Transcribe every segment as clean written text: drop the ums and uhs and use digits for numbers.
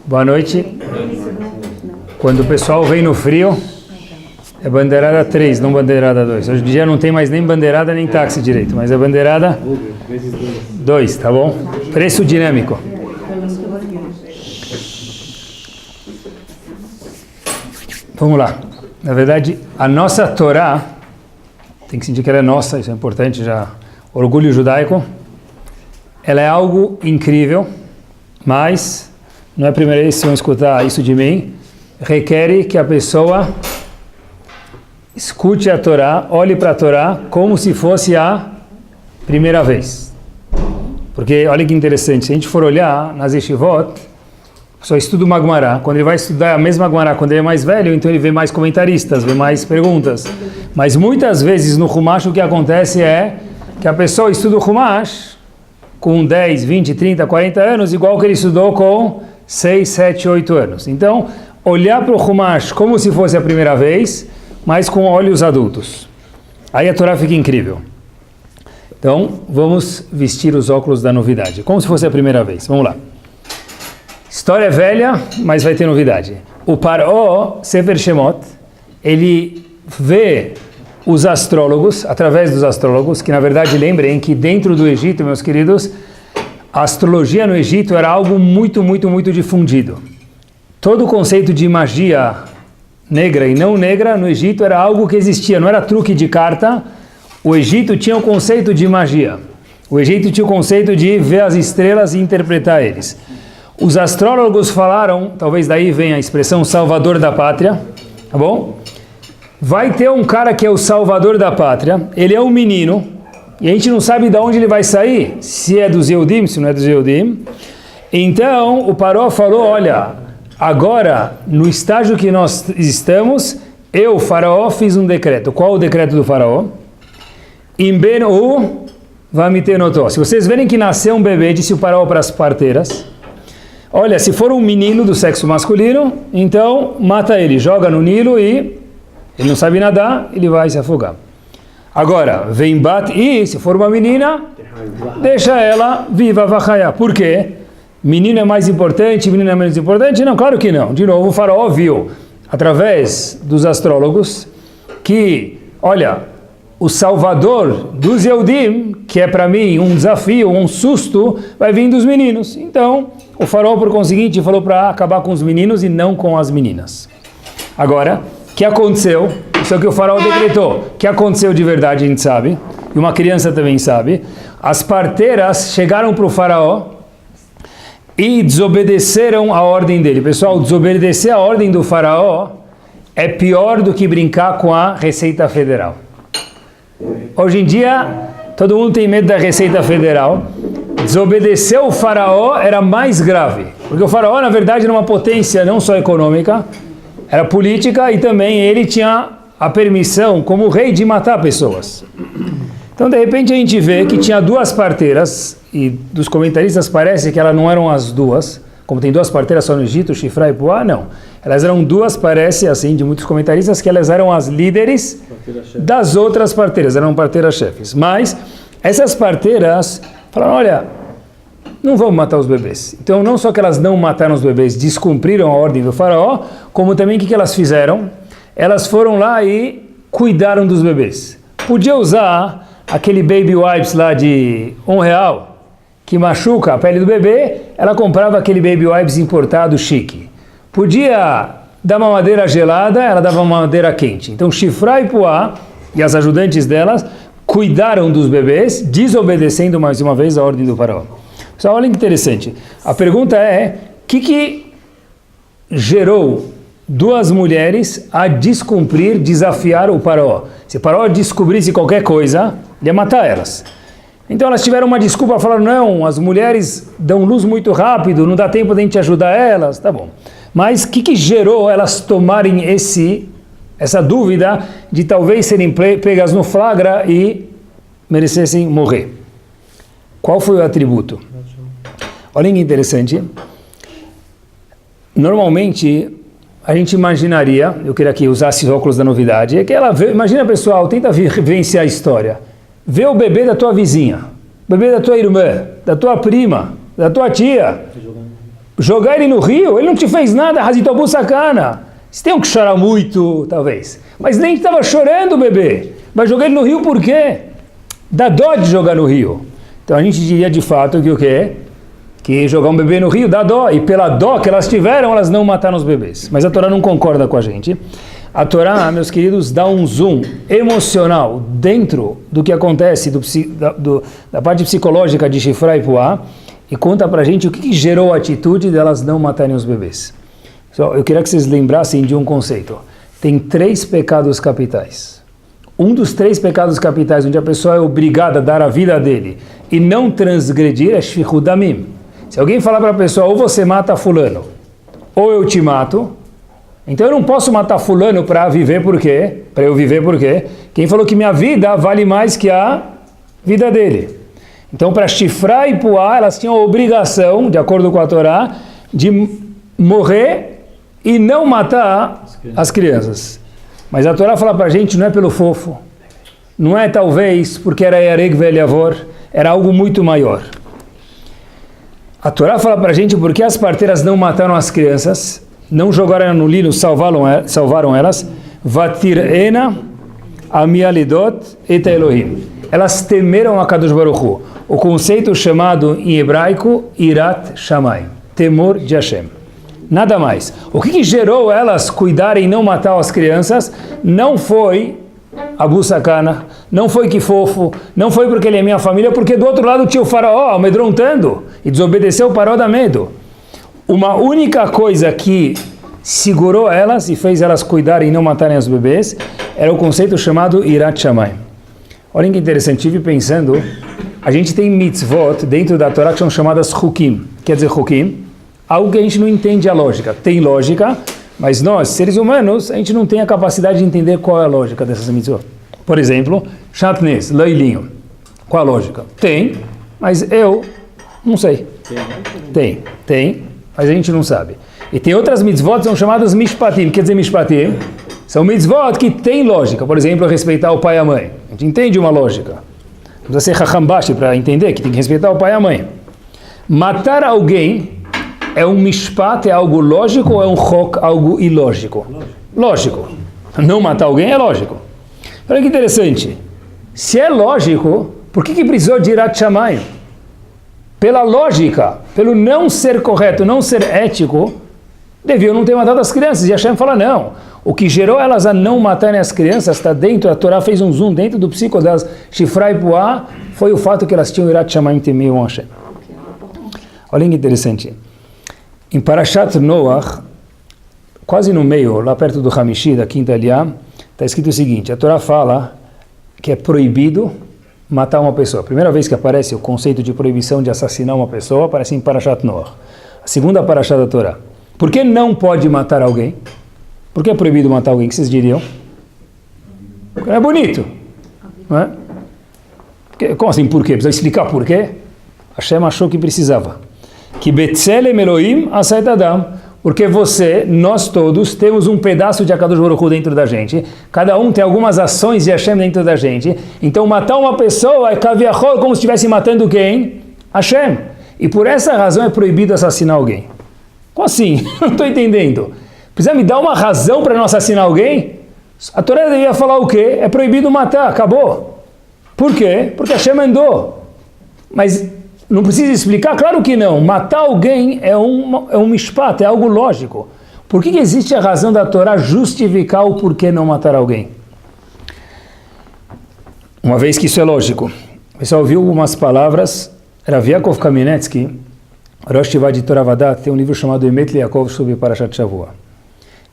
Boa noite. Quando o pessoal vem no frio, é bandeirada 3, não bandeirada 2. Hoje em dia não tem mais nem bandeirada nem táxi direito, mas é bandeirada 2, tá bom? Preço dinâmico. Vamos lá. Na verdade, a nossa Torá, tem que sentir que ela é nossa, isso é importante já. Orgulho judaico. Ela é algo incrível, mas não é a primeira vez que vão escutar isso de mim. Requer que a pessoa escute a Torá, olhe para a Torá como se fosse a primeira vez. Porque, olha que interessante, se a gente for olhar nas yeshivot, só estuda uma Gemara. Quando ele vai estudar a mesma Gemara, quando ele é mais velho, então ele vê mais comentaristas, vê mais perguntas. Mas muitas vezes no Humash o que acontece é que a pessoa estuda o Humash com 10, 20, 30, 40 anos, igual que ele estudou com 6, 7, 8 anos. Então, olhar para o Humash como se fosse a primeira vez, mas com olhos adultos. Aí a Torá fica incrível. Então, vamos vestir os óculos da novidade, como se fosse a primeira vez. Vamos lá. História velha, mas vai ter novidade. O Paró, Sefer Shemot, ele vê os astrólogos, através dos astrólogos, que na verdade lembrem que dentro do Egito, meus queridos, a astrologia no Egito era algo muito, muito, muito difundido. Todo o conceito de magia negra e não negra no Egito era algo que existia, não era truque de carta. O Egito tinha o conceito de magia. O Egito tinha o conceito de ver as estrelas e interpretar eles. Os astrólogos falaram, talvez daí venha a expressão salvador da pátria, tá bom? Vai ter um cara que é o salvador da pátria, ele é um menino, e a gente não sabe de onde ele vai sair, se é dos Yehudim, se não é dos Yehudim. Então, o Paró falou, olha, agora, no estágio que nós estamos, eu, Faraó, fiz um decreto. Qual o decreto do Faraó? Imbenu vamitenotó. Se vocês verem que nasceu um bebê, disse o Paró para as parteiras, olha, se for um menino do sexo masculino, então mata ele, joga no Nilo e ele não sabe nadar, ele vai se afogar. Agora, vem bate e se for uma menina, deixa ela viva, vachaya. Por quê? Menino é mais importante, menino é menos importante? Não, claro que não. De novo, o Faraó viu, através dos astrólogos, que, olha, o salvador dos Yehudim, que é para mim um desafio, um susto, vai vir dos meninos. Então, o Faraó, por conseguinte, falou para acabar com os meninos e não com as meninas. Agora, o que aconteceu? Isso é o que o Faraó decretou. O que aconteceu de verdade, a gente sabe, e uma criança também sabe. As parteiras chegaram para o Faraó e desobedeceram a ordem dele. Pessoal, desobedecer a ordem do Faraó é pior do que brincar com a Receita Federal. Hoje em dia, todo mundo tem medo da Receita Federal. Desobedecer o Faraó era mais grave, porque o Faraó, na verdade, era uma potência não só econômica, era política e também ele tinha a permissão, como rei, de matar pessoas. Então, de repente, a gente vê que tinha duas parteiras, e dos comentaristas parece que elas não eram as duas, como tem duas parteiras só no Egito, Shifra e Puá, não. Elas eram duas, parece assim, de muitos comentaristas, que elas eram as líderes das outras parteiras, eram parteiras-chefes. Mas essas parteiras falaram, olha, não vamos matar os bebês. Então, não só que elas não mataram os bebês, descumpriram a ordem do Faraó, como também o que elas fizeram? Elas foram lá e cuidaram dos bebês. Podia usar aquele baby wipes lá de R$1, que machuca a pele do bebê, ela comprava aquele baby wipes importado chique. Podia dar uma madeira gelada, ela dava uma madeira quente. Então, Shifra e Puá e as ajudantes delas cuidaram dos bebês, desobedecendo mais uma vez a ordem do Faraó. Pessoal, olha que interessante. A pergunta é, o que gerou duas mulheres a descumprir, desafiar o Faraó? Se o Faraó descobrisse qualquer coisa, ele ia matar elas. Então elas tiveram uma desculpa, falaram, não, as mulheres dão luz muito rápido, não dá tempo de a gente ajudar elas, tá bom. Mas o que gerou elas tomarem essa dúvida de talvez serem pegas no flagra e merecessem morrer? Qual foi o atributo? Olha que interessante. Normalmente, a gente imaginaria, eu queria que usasse os óculos da novidade, é que ela vê, imagina pessoal, tenta vivenciar a história. Vê o bebê da tua vizinha, o bebê da tua irmã, da tua prima, da tua tia. Jogar ele no rio, ele não te fez nada, Hazitobu Sakana. Você tem que chorar muito, talvez. Mas nem estava chorando o bebê. Vai jogar ele no rio por quê? Dá dó de jogar no rio. Então a gente diria de fato que o quê? Que jogar um bebê no rio dá dó. E pela dó que elas tiveram, elas não mataram os bebês. Mas a Torá não concorda com a gente. A Torá, meus queridos, dá um zoom emocional dentro do que acontece da parte psicológica de Shifra e Puá e conta pra gente o que gerou a atitude delas não matarem os bebês. Eu queria que vocês lembrassem de um conceito. Tem 3 pecados capitais. Um dos 3 pecados capitais onde a pessoa é obrigada a dar a vida dele e não transgredir é Shfichut Damim. Se alguém falar para a pessoa, ou você mata fulano, ou eu te mato, então eu não posso matar fulano para viver por quê? Para eu viver por quê? Quem falou que minha vida vale mais que a vida dele? Então para Shifra e Puá, elas tinham a obrigação, de acordo com a Torá, de morrer e não matar as crianças. Mas a Torá fala para a gente, não é pelo fofo, não é talvez porque era Yareg Ve'Eliavor, era algo muito maior. A Torá fala para a gente porque as parteiras não mataram as crianças, não jogaram no lino, salvaram elas, Vatirena Amialidot et Elohim. Elas temeram a Kadosh Baruch Hu. O conceito chamado em hebraico Irat Shamayim, temor de Hashem. Nada mais. O que gerou elas cuidarem e não matar as crianças não foi Abu Sakana, não foi que fofo, não foi porque ele é minha família, porque do outro lado tinha o faraó amedrontando e desobedeceu o faraó da medo. Uma única coisa que segurou elas e fez elas cuidarem e não matarem os bebês era o conceito chamado Irat Shamayim. Olhem que interessante, estive pensando, a gente tem mitzvot dentro da Torá que são chamadas Hukim. Quer dizer Hukim? Algo que a gente não entende a lógica. Tem lógica, mas nós, seres humanos, a gente não tem a capacidade de entender qual é a lógica dessas mitzvot. Por exemplo, Shatnez, leilinho. Qual a lógica? Tem, mas eu não sei. Tem, mas a gente não sabe. E tem outras mitzvot que são chamadas mishpatim. Quer dizer mishpatim? São mitzvot que têm lógica. Por exemplo, respeitar o pai e a mãe. A gente entende uma lógica. Não precisa ser Hachambashi para entender que tem que respeitar o pai e a mãe. Matar alguém é um mishpat, é algo lógico ou é um chok, algo ilógico? Lógico. Não matar alguém é lógico. Olha que interessante. Se é lógico, por que precisou de Irat Shamayim? Pela lógica, pelo não ser correto, não ser ético, deviam não ter matado as crianças. E Hashem fala, não. O que gerou elas a não matarem as crianças está dentro, a Torá fez um zoom dentro do psico delas, Shifra e Puá, foi o fato que elas tinham Irat Shamayim, temiam Hashem. Olha que interessante. Em Parashat Noach, quase no meio, lá perto do Hamishi, da quinta aliá, está escrito o seguinte, a Torá fala que é proibido matar uma pessoa. A primeira vez que aparece o conceito de proibição de assassinar uma pessoa, aparece em Parashat Noach. A segunda Parashat da Torá. Por que não pode matar alguém? Por que é proibido matar alguém? O que vocês diriam? Porque é bonito. Não é? Como assim, por quê? Precisa explicar por quê? Hashem achou que precisava. Que Betzelem Elohim Asayt Adam. Porque você, nós todos, temos um pedaço de Akadosh Baruch Hu dentro da gente. Cada um tem algumas ações de Hashem dentro da gente. Então matar uma pessoa é kaviachol, como se estivesse matando quem? Hashem. E por essa razão é proibido assassinar alguém. Como assim? Não estou entendendo. Precisa me dar uma razão para não assassinar alguém? A Torá devia falar o quê? É proibido matar, acabou. Por quê? Porque Hashem mandou. Mas não precisa explicar? Claro que não. Matar alguém é um mishpat, é algo lógico. Por que existe a razão da Torá justificar o porquê não matar alguém? Uma vez que isso é lógico. O pessoal ouviu algumas palavras. Rav Yaakov Kamenetsky, Rosh Tivá de Torah Vadat, tem um livro chamado Emet Liakov sobre Parashat Shavua.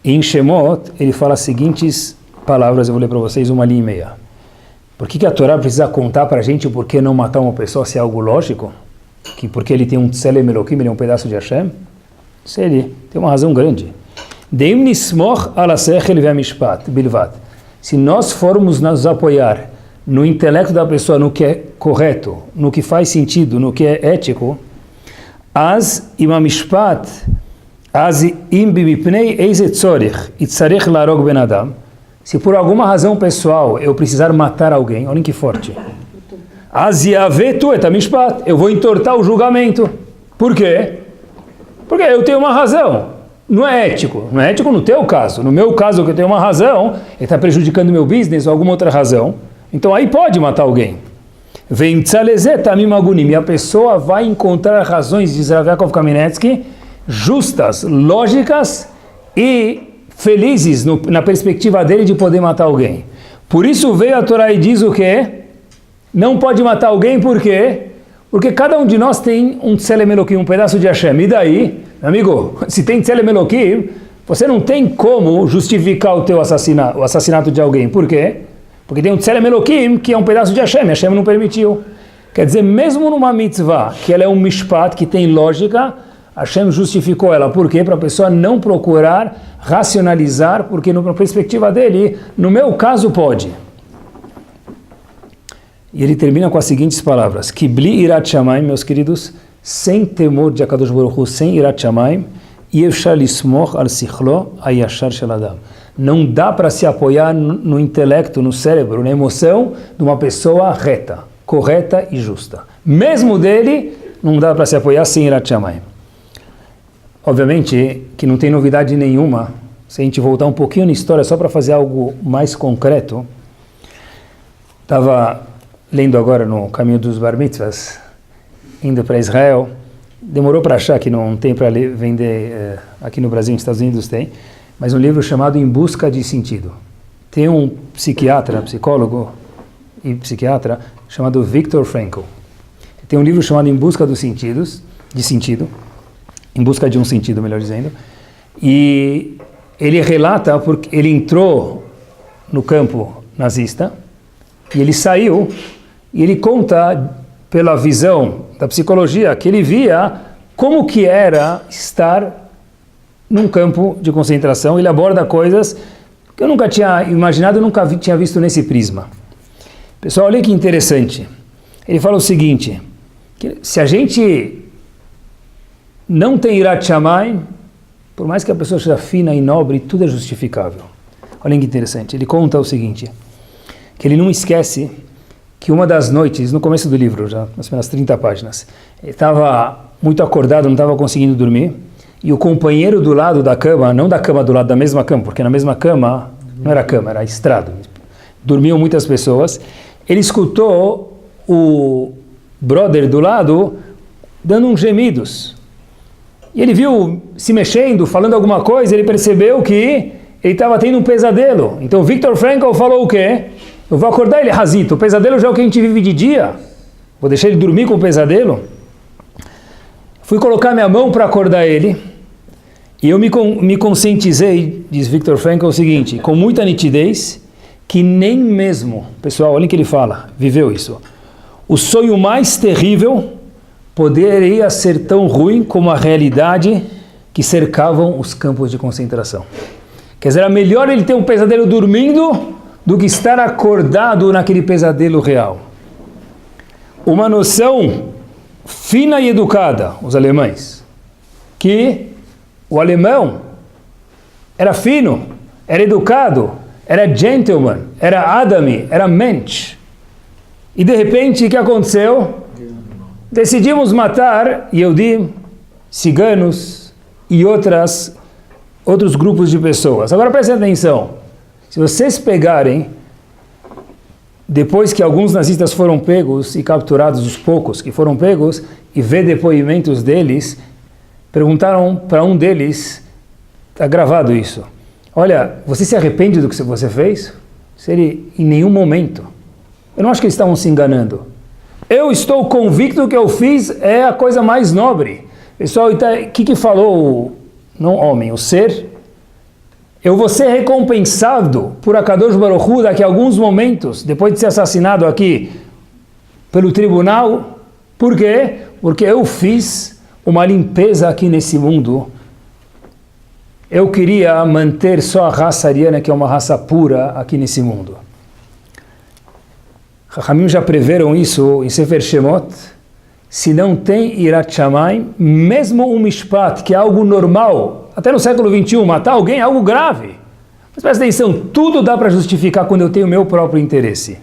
E em Shemot, ele fala as seguintes palavras, eu vou ler para vocês 1,5. Por que a Torá precisa contar para a gente o porquê não matar uma pessoa se é algo lógico? Que porque ele tem um tselem Elokim, ele é um pedaço de Hashem? Isso ele tem uma razão grande. Deim nismoch ala sechel ve'mishpat bilvat. Se nós formos nos apoiar no intelecto da pessoa, no que é correto, no que faz sentido, no que é ético, as imamishpat, as im bimipnei eizet tzorich, itzarech larog ben adam. Se por alguma razão pessoal eu precisar matar alguém, olhem que forte. Az yavetu et amishpat, eu vou entortar o julgamento. Por quê? Porque eu tenho uma razão. Não é ético. Não é ético no teu caso. No meu caso, que eu tenho uma razão, ele está prejudicando meu business ou alguma outra razão. Então aí pode matar alguém. Vem e a pessoa vai encontrar razões, diz Rav Yaakov Kamenetsky, justas, lógicas e felizes na perspectiva dele de poder matar alguém. Por isso veio a Torá e diz o quê? Não pode matar alguém, por quê? Porque cada um de nós tem um Tselem Elokim, um pedaço de Hashem. E daí, amigo, se tem Tselem Elokim, você não tem como justificar o assassinato de alguém. Por quê? Porque tem um Tselem Elokim, que é um pedaço de Hashem. Hashem não permitiu. Quer dizer, mesmo numa mitzvah, que ela é um mishpat, que tem lógica, Hashem justificou ela. Por quê? Para a pessoa não procurar racionalizar, porque na perspectiva dele, no meu caso pode. E ele termina com as seguintes palavras: Kibli irat shamayim, meus queridos, sem temor de Akadosh Baruch Hu, sem irat shamayim, yefshar lismoch al sichlo ayashar shel adam. Não dá para se apoiar no intelecto, no cérebro, na emoção de uma pessoa reta, correta e justa. Mesmo dele, não dá para se apoiar sem irat shamayim. Obviamente que não tem novidade nenhuma, se a gente voltar um pouquinho na história, só para fazer algo mais concreto. Estava lendo agora no caminho dos Bar Mitzvahs, indo para Israel, demorou para achar que não tem para vender aqui no Brasil, nos Estados Unidos tem, mas um livro chamado Em Busca de Sentido. Tem um psiquiatra, psicólogo e psiquiatra, chamado Viktor Frankl. Tem um livro chamado Em Busca dos Sentidos, de Sentido, Em Busca de um Sentido, melhor dizendo, e ele relata porque ele entrou no campo nazista e ele saiu, e ele conta pela visão da psicologia que ele via como que era estar num campo de concentração. Ele aborda coisas que eu nunca tinha imaginado, eu nunca tinha visto nesse prisma. Pessoal, olha que interessante. Ele fala o seguinte, que se a gente não tem irat shamayim, por mais que a pessoa seja fina e nobre, tudo é justificável. Olha que interessante. Ele conta o seguinte, que ele não esquece que uma das noites, no começo do livro, já nas primeiras 30 páginas, ele estava muito acordado, não estava conseguindo dormir, e o companheiro do lado da cama, não da cama do lado da mesma cama, porque na mesma cama não era cama, era estrado, dormiam muitas pessoas, ele escutou o brother do lado dando uns gemidos. E ele viu se mexendo, falando alguma coisa, ele percebeu que ele estava tendo um pesadelo. Então Viktor Frankl falou o quê? Eu vou acordar ele, Razito, o pesadelo já é o que a gente vive de dia. Vou deixar ele dormir com o pesadelo? Fui colocar minha mão para acordar ele, e eu me conscientizei, diz Viktor Frankl, o seguinte, com muita nitidez, que nem mesmo, pessoal, olhem o que ele fala, viveu isso, o sonho mais terrível poderia ser tão ruim como a realidade que cercavam os campos de concentração. Quer dizer, era melhor ele ter um pesadelo dormindo do que estar acordado naquele pesadelo real. Uma noção fina e educada, os alemães, que o alemão era fino, era educado, era gentleman, era adami, era mensch. E de repente, o que aconteceu? Decidimos matar Yehudim, ciganos e outros grupos de pessoas. Agora prestem atenção. Se vocês pegarem, depois que alguns nazistas foram pegos e capturados, os poucos que foram pegos, e ver depoimentos deles, perguntaram para um deles, está gravado isso, olha, você se arrepende do que você fez? Se ele, em nenhum momento. Eu não acho que eles estavam se enganando. Eu estou convicto que eu fiz é a coisa mais nobre. Pessoal, o que falou, não homem, o ser? Eu vou ser recompensado por Akadosh Baruch Hu daqui a alguns momentos, depois de ser assassinado aqui pelo tribunal. Por quê? Porque eu fiz uma limpeza aqui nesse mundo. Eu queria manter só a raça ariana, que é uma raça pura, aqui nesse mundo. Chachamim já preveram isso em Sefer Shemot. Se não tem irat shamayim, mesmo um mishpat, que é algo normal, até no século XXI, matar alguém é algo grave. Mas presta atenção, tudo dá para justificar quando eu tenho o meu próprio interesse.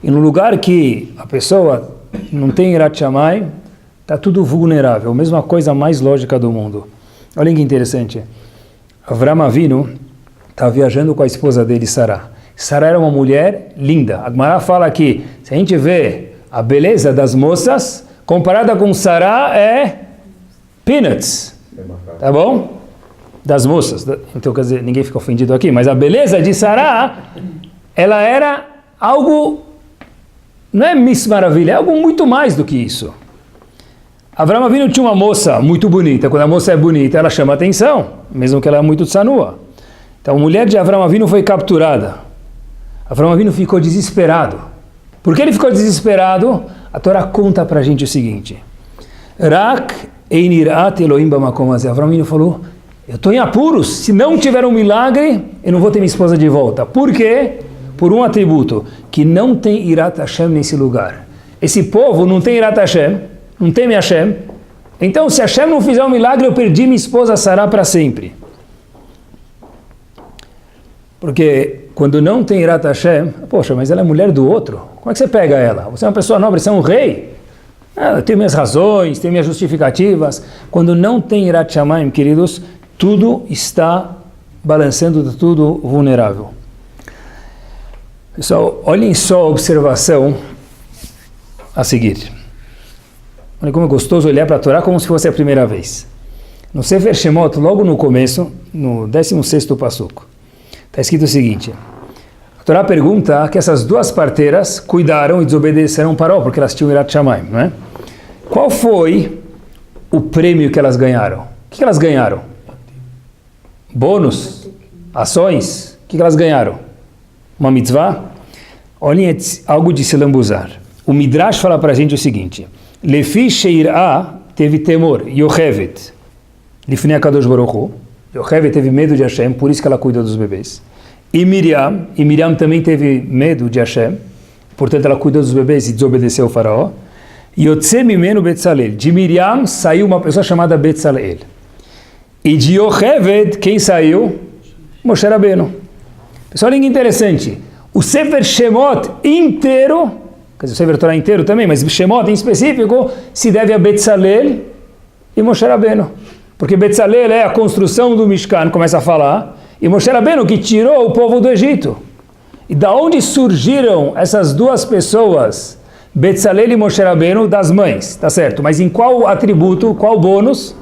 E no lugar que a pessoa não tem irat shamayim, está tudo vulnerável, mesma coisa mais lógica do mundo. Olha que interessante. Avram Avinu está viajando com a esposa dele, Sará. Sará era uma mulher linda. A Gemara fala que, se a gente vê a beleza das moças, comparada com Sará, é peanuts. Tá bom? Das moças. Então, quer dizer, ninguém fica ofendido aqui, mas a beleza de Sará, ela era algo, não é Miss Maravilha, é algo muito mais do que isso. Avram Avinu tinha uma moça muito bonita. Quando a moça é bonita, ela chama atenção, mesmo que ela é muito tsanua. Então, a mulher de Avram Avinu foi capturada. Avram Avinu ficou desesperado. Por que ele ficou desesperado? A Torá conta pra gente o seguinte. Rak ein irat Elohim bamakom hazeh. Avram Avinu falou, eu estou em apuros. Se não tiver um milagre, eu não vou ter minha esposa de volta. Por quê? Por um atributo, que não tem irat Hashem nesse lugar. Esse povo não tem irat Hashem, não teme Hashem. Então, se Hashem não fizer um milagre, eu perdi minha esposa Sará para sempre. Porque quando não tem irat Hashem, poxa, mas ela é mulher do outro. Como é que você pega ela? Você é uma pessoa nobre, você é um rei. Eu tenho minhas razões, tenho minhas justificativas. Quando não tem irat Shamayim, queridos, tudo está balançando, tudo vulnerável. Pessoal, olhem só a observação a seguir. Olha como é gostoso olhar para a Torá como se fosse a primeira vez. No Sefer Shemot, logo no começo, no 16º passuco, está escrito o seguinte. A Torá pergunta que essas duas parteiras cuidaram e desobedeceram Paró, porque elas tinham irat Shamayim, não é? Qual foi o prêmio que elas ganharam? O que elas ganharam? Bônus? Ações? O que elas ganharam? Uma mitzvah? Olhem algo de se lambuzar. O Midrash fala para a gente o seguinte. Lefi sheir'a teve temor, Yochevet, Lifnei HaKadosh Baruch Hu. Yochevet teve medo de Hashem, por isso que ela cuida dos bebês. E Miriam também teve medo de Hashem, portanto ela cuida dos bebês e desobedeceu o faraó. Yotze mimenu Betzalel, de Miriam saiu uma pessoa chamada Betzalel. E de Yochevet, quem saiu? Moshe Rabbeinu. Pessoal, olha que interessante. O Sefer Shemot inteiro, quer dizer, o Sefer Torah inteiro também, mas o Shemot em específico, se deve a Betzalel e Moshe Rabbeinu. Porque Betzalel é a construção do Mishkan, começa a falar, e Moshe Rabbeinu que tirou o povo do Egito. E da onde surgiram essas duas pessoas, Betzalel e Moshe Rabbeinu? Das mães, tá certo? Mas em qual atributo, qual bônus?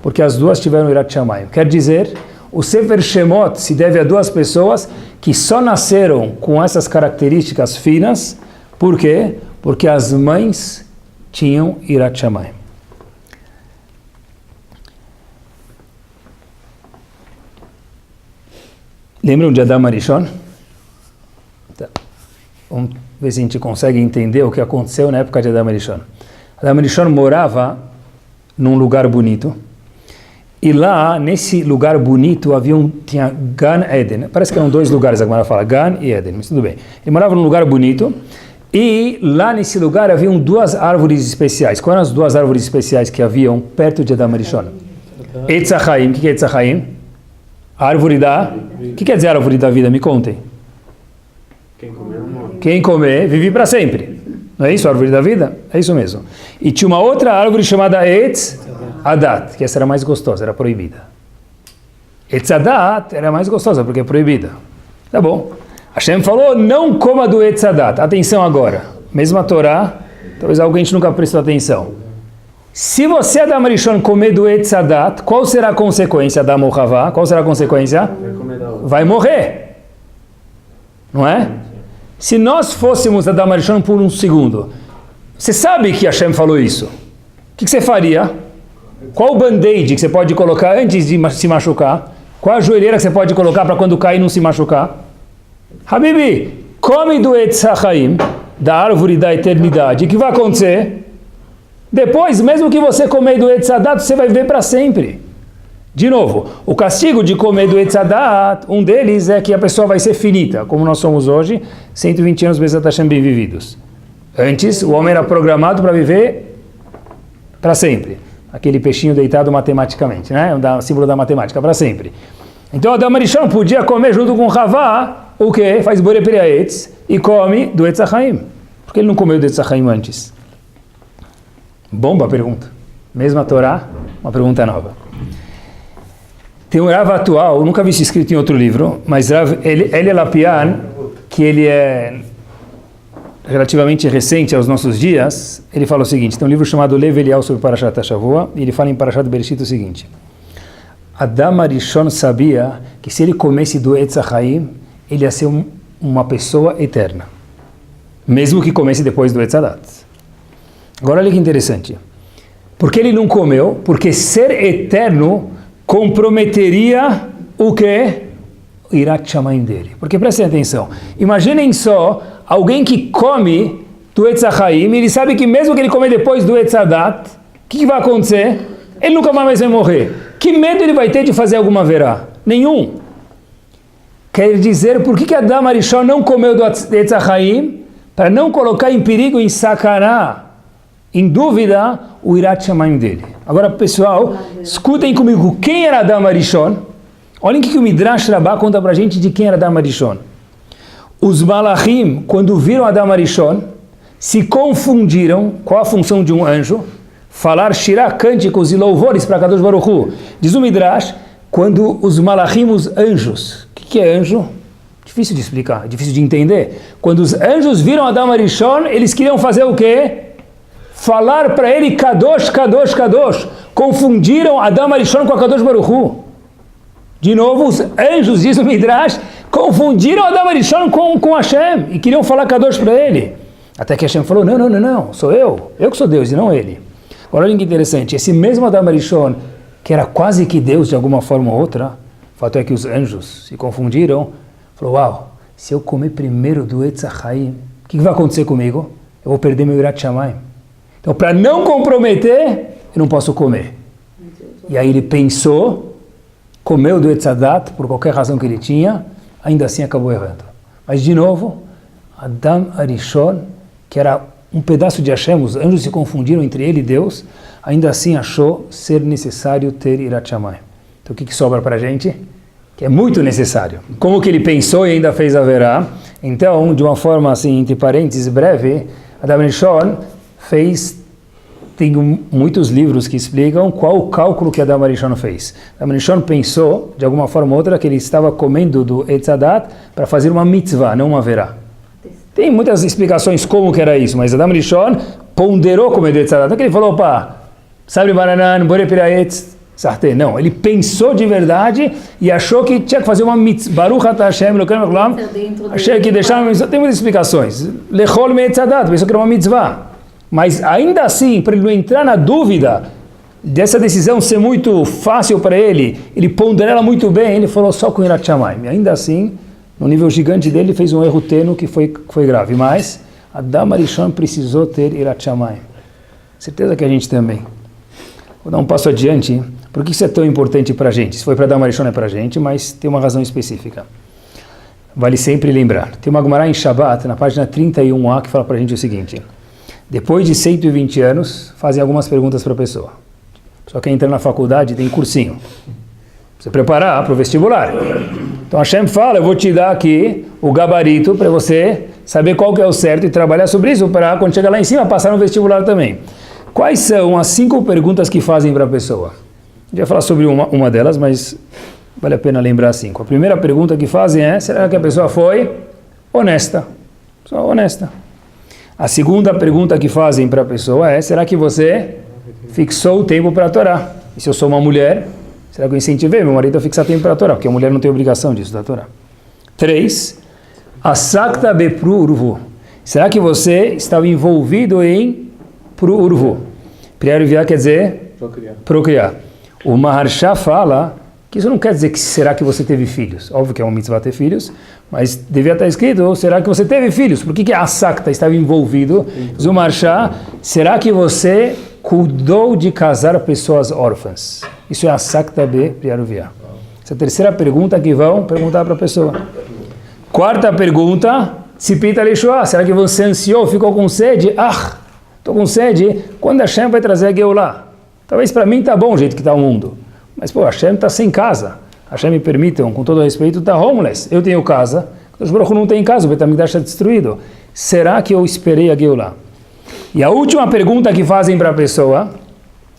Porque as duas tiveram irat Shamayim. Quer dizer, o Sefer Shemot se deve a duas pessoas que só nasceram com essas características finas. Por quê? Porque as mães tinham irat Shamayim. Lembram de Adam Arishon? Tá. Vamos ver se a gente consegue entender o que aconteceu na época de Adam Arishon. Adam Arishon morava num lugar bonito. E lá, nesse lugar bonito, tinha Gan Eden. Parece que eram dois lugares, a Gemara fala, Gan e Eden, mas tudo bem. Ele morava num lugar bonito, e lá nesse lugar haviam duas árvores especiais. Quais eram as duas árvores especiais que haviam perto de Adam Arishon? Etz HaChaim. O que é Etz HaChaim? Árvore da... O que quer dizer árvore da vida? Me contem. Quem comer vive para sempre. Não é isso, a árvore da vida? É isso mesmo. E tinha uma outra árvore chamada Etz Adat, que essa era mais gostosa, era proibida. Etz Adat era mais gostosa porque é proibida. Tá bom. Hashem falou, não coma do Etz Adat. Atenção agora. Mesma Torá, talvez algo que a gente nunca prestou atenção. Se você, Adam Arishon, comer do Etz Adat, qual será a consequência da Mohavá? Qual será a consequência? Vai morrer. Não é? Se nós fôssemos Adam Arishon por um segundo, você sabe que Hashem falou isso. O que você faria? Qual o band-aid que você pode colocar antes de se machucar? Qual a joelheira que você pode colocar para quando cair não se machucar? Habibi, come do Etz HaChaim, da árvore da eternidade. O que vai acontecer? Depois, mesmo que você comer do Etz Adat, você vai viver para sempre. De novo, o castigo de comer do Etz Adat, um deles é que a pessoa vai ser finita, como nós somos hoje, 120 anos Bezat Hashem bem vividos. Antes, o homem era programado para viver para sempre. Aquele peixinho deitado matematicamente, né? O símbolo da matemática, para sempre. Então, Adam Arishon podia comer junto com Havá, o quê? Faz Borei Peri Haetz e come do Etz HaChaim. Por que ele não comeu do Etz HaChaim antes? Bomba a pergunta. Mesma Torá, uma pergunta nova. Tem um Rav atual, nunca vi isso escrito em outro livro, mas Rav Eli Lapian, que ele é relativamente recente aos nossos dias, ele fala o seguinte, tem um livro chamado Lev Eliyahu sobre Parashat HaShavua, e ele fala em Parashat Bereshit o seguinte: Adam Arishon sabia que se ele comesse do Etz HaChaim, ele ia ser uma pessoa eterna, mesmo que comesse depois do Etz HaDat. Agora olha que interessante. Por que ele não comeu? Porque ser eterno comprometeria o quê? O Irat Shamayim dele. Porque prestem atenção, imaginem só alguém que come do Etz HaChaim, ele sabe que mesmo que ele comer depois do Etz HaDat, o que vai acontecer? Ele nunca mais vai morrer. Que medo ele vai ter de fazer alguma verá? Nenhum. Quer dizer, por que Adam Arishon não comeu do Etz HaChaim? Para não colocar em perigo, em sacaná, em dúvida, o Irat Shamayim dele. Agora, pessoal, escutem comigo, quem era Adam Arishon? Olhem o que o Midrash Rabbah conta pra gente de quem era Adam Arishon. Os Malachim, quando viram Adam Arishon, se confundiram. Qual a função de um anjo? Falar shirá, cânticos e louvores para Kadosh Baruch Hu. Diz o Midrash, quando os Malachim, os anjos, o que é anjo? Difícil de explicar, difícil de entender. Quando os anjos viram Adam Arishon, eles queriam fazer o quê? Falar para ele Kadosh, Kadosh, Kadosh. Confundiram Adam Arishon com a Kadosh Baruch Hu. De novo, os anjos, diz o Midrash, confundiram Adam Arishon com Hashem e queriam falar Kadosh para ele. Até que Hashem falou, não, sou eu que sou Deus e não ele. Agora olha que interessante, esse mesmo Adam Arishon, que era quase que Deus de alguma forma ou outra, o fato é que os anjos se confundiram, falou, uau, se eu comer primeiro do Etz HaChaim, o que vai acontecer comigo? Eu vou perder meu Irat Shamayim. Então, para não comprometer, eu não posso comer. E aí ele pensou, comeu do Etz HaDat, por qualquer razão que ele tinha, ainda assim acabou errando. Mas de novo, Adam Arishon, que era um pedaço de Hashem, os anjos se confundiram entre ele e Deus, ainda assim achou ser necessário ter Irat Shamayim. Então o que sobra para a gente? Que é muito necessário. Como que ele pensou e ainda fez haverá? Então, de uma forma assim, entre parênteses, breve, Adam Arishon tem muitos livros que explicam qual o cálculo que Adam Arishon fez. Adam Arishon pensou, de alguma forma ou outra, que ele estava comendo do Etz HaDat para fazer uma mitzvah, não uma verá. Tem muitas explicações como que era isso, mas Adam Arishon ponderou comer do Etz HaDat. Não é que ele falou, sabe bananan, bore piraetz, sartê. Não, ele pensou de verdade e achou que tinha que fazer uma mitzvah. Baruch atah Hashem, Elokeinu melech haolam. Achei que deixar, tem muitas explicações. Lechol me Etz HaDat, pensou que era uma mitzvah. Mas ainda assim, para ele não entrar na dúvida dessa decisão ser muito fácil para ele ponderou ela muito bem, ele falou só com Irat Shamayim. Ainda assim, no nível gigante dele, ele fez um erro tênue que foi grave. Mas Adam Arishon precisou ter Irat Shamayim. Certeza que a gente também. Vou dar um passo adiante. Por que isso é tão importante para a gente? Se foi para Adam Arishon é para a gente, mas tem uma razão específica. Vale sempre lembrar. Tem uma Gemara em Shabbat, na página 31a, que fala para a gente o seguinte. Depois de 120 anos, fazem algumas perguntas para a pessoa. Só que entra na faculdade, tem cursinho. Você preparar para o vestibular. Então Hashem fala, eu vou te dar aqui o gabarito para você saber qual que é o certo e trabalhar sobre isso para quando chegar lá em cima passar no vestibular também. Quais são as 5 perguntas que fazem para a pessoa? Eu já falar sobre uma delas, mas vale a pena lembrar 5. A primeira pergunta que fazem é, será que a pessoa foi honesta? Só honesta. A segunda pergunta que fazem para a pessoa é, será que você fixou o tempo para a Torá? E se eu sou uma mulher, será que eu incentivei meu marido a fixar tempo para a Torá? Porque a mulher não tem obrigação disso da Torá. 3. Asakta bepru urvu. Será que você estava envolvido em pro urvu? Priaruvia quer dizer procriar. O Maharsha fala que isso não quer dizer que será que você teve filhos. Óbvio que é uma mitzvah ter filhos, mas devia estar escrito, será que você teve filhos? Por que a Asakta estava envolvido? Diz o Maharsha, será que você cuidou de casar pessoas órfãs? Isso é Asakta be priaruvia. Essa é a terceira pergunta que vão perguntar para a pessoa. Quarta pergunta, Tzipita Leishoah, será que você ansiou, ficou com sede? Estou com sede, quando Hashem vai trazer a Geulah? Talvez para mim tá bom o jeito que está o mundo. Mas, Hashem está sem casa. Hashem me permitam, com todo respeito, está homeless. Eu tenho casa, o Baruch Hu não tem casa, o Beit HaMikdash está destruído. Será que eu esperei a Geulah? E a última pergunta que fazem para a pessoa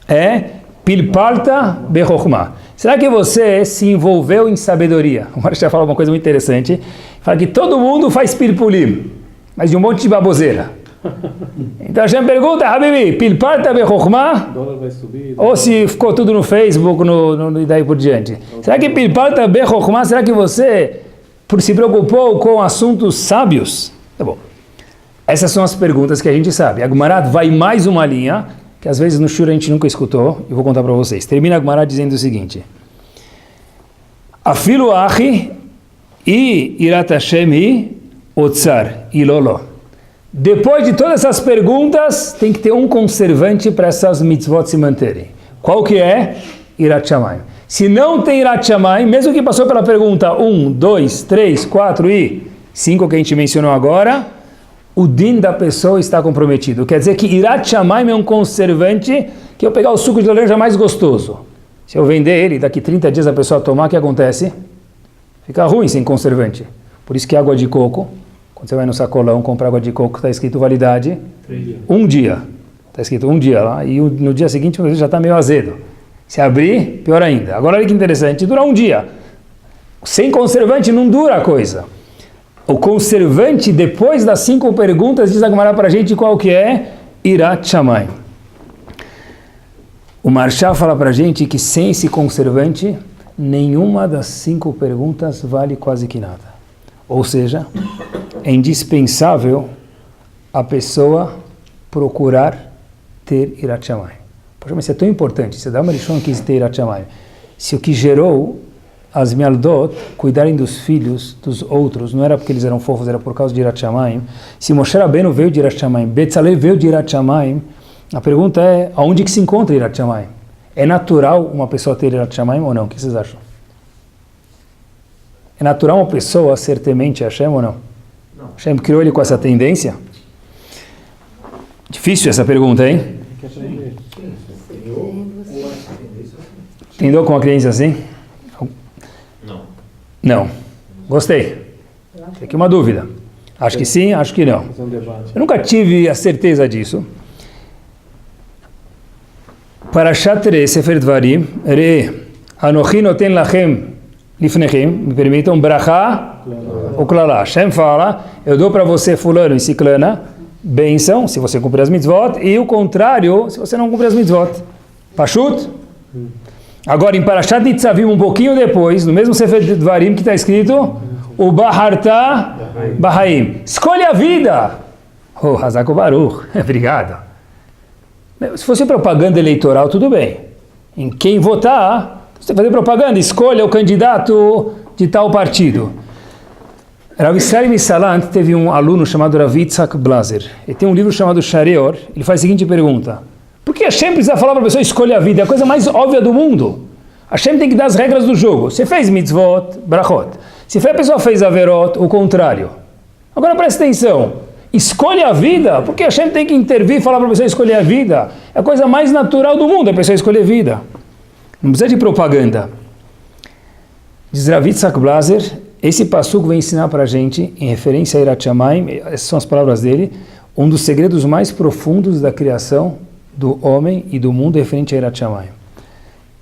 é Pilpalta bechokhmah. será que você se envolveu em sabedoria? O Marshal fala uma coisa muito interessante, fala que todo mundo faz pilpulim, mas de um monte de baboseira. Então a gente pergunta, Habibi, pilparta bechokhmah? Ou se ficou tudo no Facebook e daí por diante. Será que pilparta bechokhmah, será que você se preocupou com assuntos sábios? Tá bom. Essas são as perguntas que a gente sabe. A Gemara vai mais uma linha, que às vezes no Shura a gente nunca escutou, e vou contar para vocês. Termina a Gemara dizendo o seguinte: Afilu achi e irat Hashem i otzar ilolo. Depois de todas essas perguntas, tem que ter um conservante para essas mitzvot se manterem. Qual que é? Irat Shamayim. Se não tem Irat Shamayim, mesmo que passou pela pergunta 1, 2, 3, 4 e 5 que a gente mencionou agora, o din da pessoa está comprometido. Quer dizer que Irat Shamayim é um conservante que eu pegar o suco de laranja mais gostoso. Se eu vender ele, daqui 30 dias a pessoa tomar, o que acontece? Fica ruim sem conservante. Por isso que água de coco, quando você vai no sacolão comprar água de coco, está escrito validade 1 dia. Está escrito 1 dia lá, e no dia seguinte já está meio azedo. Se abrir, pior ainda. Agora olha que interessante, dura 1 dia. Sem conservante não dura a coisa. O conservante, depois das 5 perguntas, diz a Gemara para a gente qual que é Irat Shamayim. O Marshal fala para a gente que sem esse conservante, nenhuma das 5 perguntas vale quase que nada. Ou seja, é indispensável a pessoa procurar ter Irat Shamayim. Poxa, mas isso é tão importante. Você dá uma lição que ter Irat Shamayim. Se o que gerou as Mialdot cuidarem dos filhos dos outros, não era porque eles eram fofos, era por causa de Irat Shamayim. Se Moshe Rabbeinu veio de Irat Shamayim, Betzalel veio de Irat Shamayim, a pergunta é, aonde que se encontra Irat Shamayim? É natural uma pessoa ter Irat Shamayim ou não? O que vocês acham? É natural uma pessoa ser temente a Hashem ou não? Não. Hashem criou ele com essa tendência? Difícil essa pergunta, hein? Entendeu com a crença assim? Não. Não. Gostei. Tem aqui uma dúvida. Acho que sim, acho que não. Eu nunca tive a certeza disso. Parashat Sefer Dvarim, Re, Anochi noten lachem lifnechem, me permitam, brachá ou klalá. Hashem fala, eu dou para você fulano e ciclana, bênção, se você cumprir as mitzvot, e o contrário, se você não cumprir as mitzvot. Pashut? Agora, em Parashat Nitzavim, um pouquinho depois, no mesmo Sefer Dvarim, que está escrito, o Baharta Bahaim. Escolha a vida! Oh, Hazako Baruch. Obrigado. Se fosse propaganda eleitoral, tudo bem. Em quem votar, você fazer propaganda, escolha o candidato de tal partido. Rav Israel Misalant teve um aluno chamado Rav Yitzhak Blazer. Ele tem um livro chamado Shareor. Ele faz a seguinte pergunta: por que Hashem precisa falar para a pessoa escolher a vida? É a coisa mais óbvia do mundo. Hashem tem que dar as regras do jogo. Você fez mitzvot, brachot. Se a pessoa fez averot, o contrário. Agora presta atenção. Escolha a vida, porque Hashem tem que intervir e falar para a pessoa escolher a vida. É a coisa mais natural do mundo, a pessoa escolher a vida. Não precisa de propaganda. Diz Rav Yitzhak Blazer, esse passuco vem ensinar para a gente, em referência a Irat Shamayim, essas são as palavras dele, um dos segredos mais profundos da criação do homem e do mundo referente a Irat Shamayim.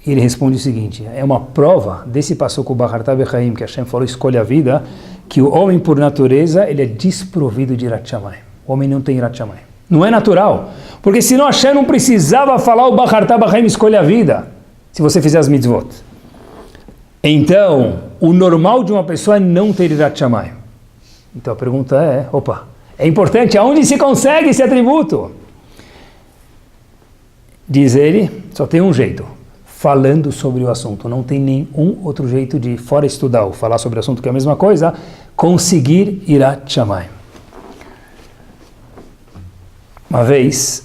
Ele responde o seguinte: é uma prova desse passuco Baharta Bechaim, que Hashem falou, escolha a vida, que o homem por natureza, ele é desprovido de Irat Shamayim. O homem não tem Irat Shamayim. Não é natural. Porque senão Hashem não precisava falar o Baharta Bechaim, escolha a vida, se você fizer as mitzvot. Então, o normal de uma pessoa é não ter Irat Shamayim. Então a pergunta é, é importante, aonde se consegue esse atributo? Diz ele, só tem um jeito, falando sobre o assunto. Não tem nenhum outro jeito de, fora estudar ou falar sobre o assunto, que é a mesma coisa, conseguir Irat Shamayim. Uma vez,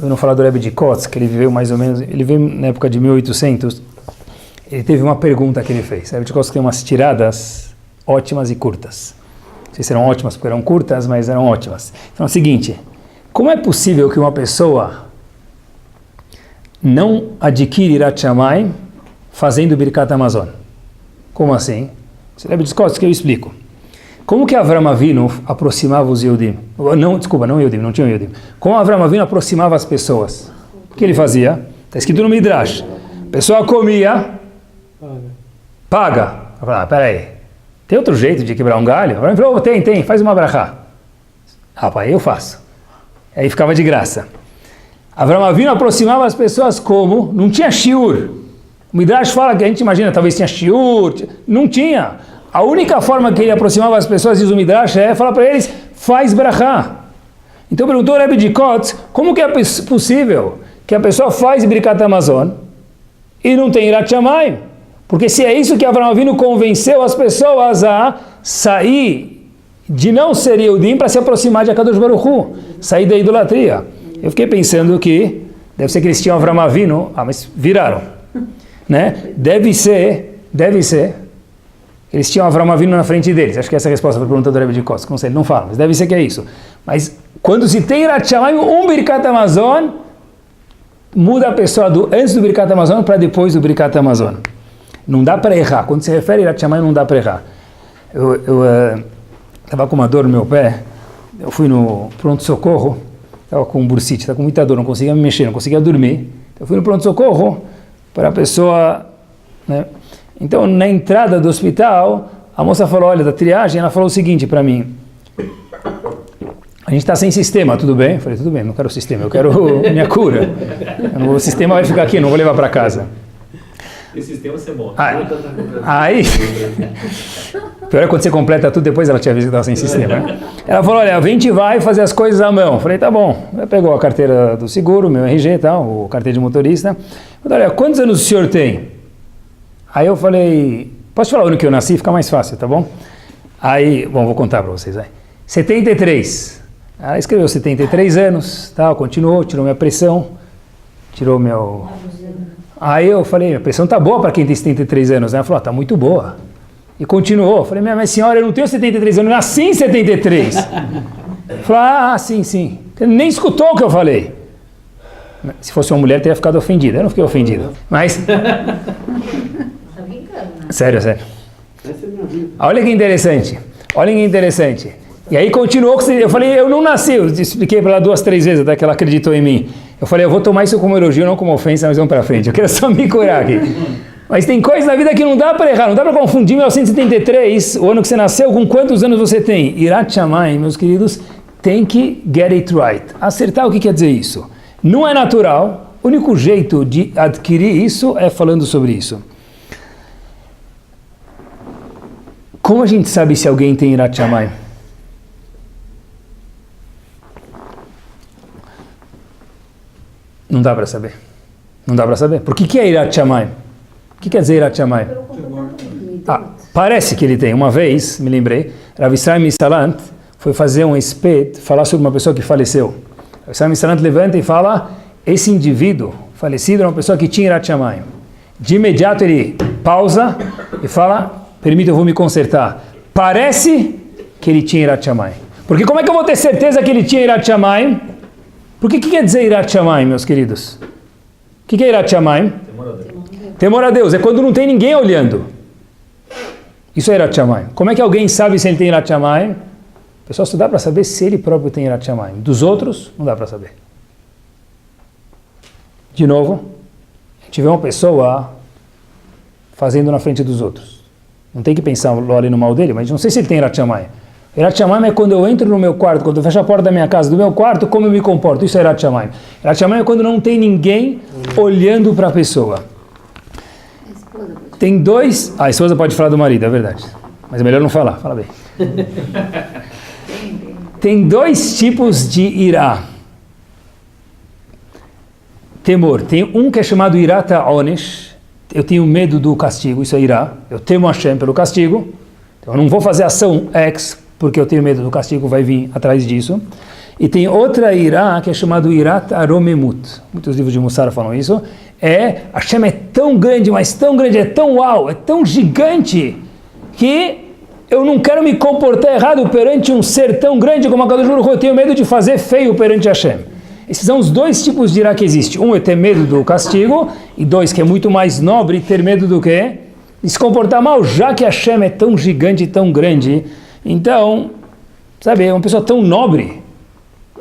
eu não falar do Rebbe de Kotz, que ele viveu mais ou menos, ele veio na época de 1800, ele teve uma pergunta que ele fez. O Rebbe de Kotz tem umas tiradas ótimas e curtas. Não sei se eram ótimas porque eram curtas, mas eram ótimas. Então é o seguinte: como é possível que uma pessoa não adquire Irat Shamayim fazendo Birkat Hamazon? Como assim? O Rebbe de Kotz que eu explico. Como que Avram Avinu aproximava os Yehudim? Não Yehudim, não tinha Yehudim. Como Avram Avinu aproximava as pessoas? O que ele fazia? Está escrito no Midrash. A pessoa comia, Paga. Eu falei, peraí, tem outro jeito de quebrar um galho? Ele falou, tem, faz uma brachá. Pai, eu faço. Aí ficava de graça. Avraham Avinu aproximava as pessoas como? Não tinha shiur. O Midrash fala que a gente imagina, talvez tinha shiur. Não tinha. A única forma que ele aproximava as pessoas, diz o Midrash, é falar para eles, faz brachá. Então perguntou o Rebbe de Kotz, como que é possível que a pessoa faz Birkat Hamazon e não tem Yirat Shamayim? Porque se é isso que Avraham Avinu convenceu as pessoas a sair de não ser Yehudim para se aproximar de Akadosh Baruch Hu, sair da idolatria. Eu fiquei pensando que deve ser que eles tinham Avraham Avinu, mas viraram, né? Deve ser, eles tinham Avraham Avinu na frente deles. Acho que essa é a resposta para a pergunta do Rebbe de Costa. Não sei, ele não fala, mas deve ser que é isso. Mas quando se tem Yirat Shamayim, Birkat Hamazon muda a pessoa do antes do Birkat Hamazon para depois do Birkat Hamazon. Não dá para errar. Quando se refere a Yirat Shamayim, não dá para errar. Eu estava com uma dor no meu pé, eu fui no pronto-socorro, estava com bursite, estava com muita dor, não conseguia me mexer, não conseguia dormir. Eu fui no pronto-socorro para a pessoa, né? Então, na entrada do hospital, a moça falou, olha, da triagem, ela falou o seguinte para mim, a gente está sem sistema, tudo bem? Eu falei, tudo bem, não quero sistema, eu quero minha cura. O sistema vai ficar aqui, não vou levar para casa. Esse sistema você morre. Aí, pior é quando você completa tudo, depois ela tinha visto que estava sem sistema. Né? Ela falou, olha, a gente vai fazer as coisas à mão. Eu falei, tá bom. Ela pegou a carteira do seguro, meu RG e tal, o carteira de motorista. Eu falei, olha, quantos anos o senhor tem? Aí eu falei, posso falar o ano que eu nasci? Fica mais fácil, tá bom? Aí, bom, vou contar para vocês. Aí. 73. Ela escreveu 73 anos, tal, continuou, tirou minha pressão, tirou meu... Aí eu falei, a pressão tá boa para quem tem 73 anos, né? Ela falou, tá muito boa. E continuou. Eu falei, mas senhora, eu não tenho 73 anos, eu nasci em 73. Ela falou, sim. Você nem escutou o que eu falei. Se fosse uma mulher, teria ficado ofendida. Eu não fiquei ofendido. Mas... Sério. Olha que interessante. E aí continuou, eu falei, eu não nasci, eu expliquei para ela 2, 3 vezes, até que ela acreditou em mim. Eu falei, eu vou tomar isso como elogio, não como ofensa, mas vamos para frente, eu quero só me curar aqui. Mas tem coisas na vida que não dá para errar, não dá para confundir 1973, o ano que você nasceu, com quantos anos você tem. Yirat Shamayim, meus queridos, tem que get it right. Acertar, o que quer dizer isso? Não é natural, o único jeito de adquirir isso é falando sobre isso. Como a gente sabe se alguém tem Yirat Shamayim? Não dá para saber. Por que é Yirat Shamayim? O que quer dizer Yirat Shamayim? Parece que ele tem. Uma vez, me lembrei, Rav Israel Misalant foi fazer um espeto, falar sobre uma pessoa que faleceu. Rav Israel Misalant levanta e fala, esse indivíduo falecido era uma pessoa que tinha Yirat Shamayim. De imediato ele pausa e fala, permita, eu vou me consertar. Parece que ele tinha Yirat Shamayim. Porque como é que eu vou ter certeza que ele tinha Yirat Shamayim? Porque o que quer dizer Yirat Shamayim, meus queridos? O que é Yirat Shamayim? Temor a Deus. É quando não tem ninguém olhando. Isso é Yirat Shamayim. Como é que alguém sabe se ele tem Yirat Shamayim? Pessoal, só dá para saber se ele próprio tem Yirat Shamayim. Dos outros, não dá para saber. De novo, a gente vê uma pessoa fazendo na frente dos outros. Não tem que pensar ali no mal dele, mas não sei se ele tem Yirat Shamayim. Yirat Shamayim é quando eu entro no meu quarto, quando eu fecho a porta da minha casa, do meu quarto, como eu me comporto. Isso é Yirat Shamayim. Yirat Shamayim é quando não tem ninguém olhando para a pessoa. Tem dois... a esposa pode falar do marido, é verdade. Mas é melhor não falar, fala bem. Tem 2 tipos de irá. Temor. Tem um que é chamado Yirat HaOnesh. Eu tenho medo do castigo, isso é irá. Eu temo Hashem pelo castigo. Então eu não vou fazer ação X porque eu tenho medo do castigo, vai vir atrás disso. E tem outra irá que é chamado Yirat HaRomemut. Muitos livros de Mussar falam isso. Hashem é tão grande, mas tão grande, é tão uau, é tão gigante, que eu não quero me comportar errado perante um ser tão grande como a Kadosh Baruch Hu. Eu tenho medo de fazer feio perante Hashem. Esses são os 2 tipos de irá que existe. Um é ter medo do castigo, e 2, que é muito mais nobre, ter medo do quê? De se comportar mal, já que Hashem é tão gigante e tão grande. Então, sabe, é uma pessoa tão nobre.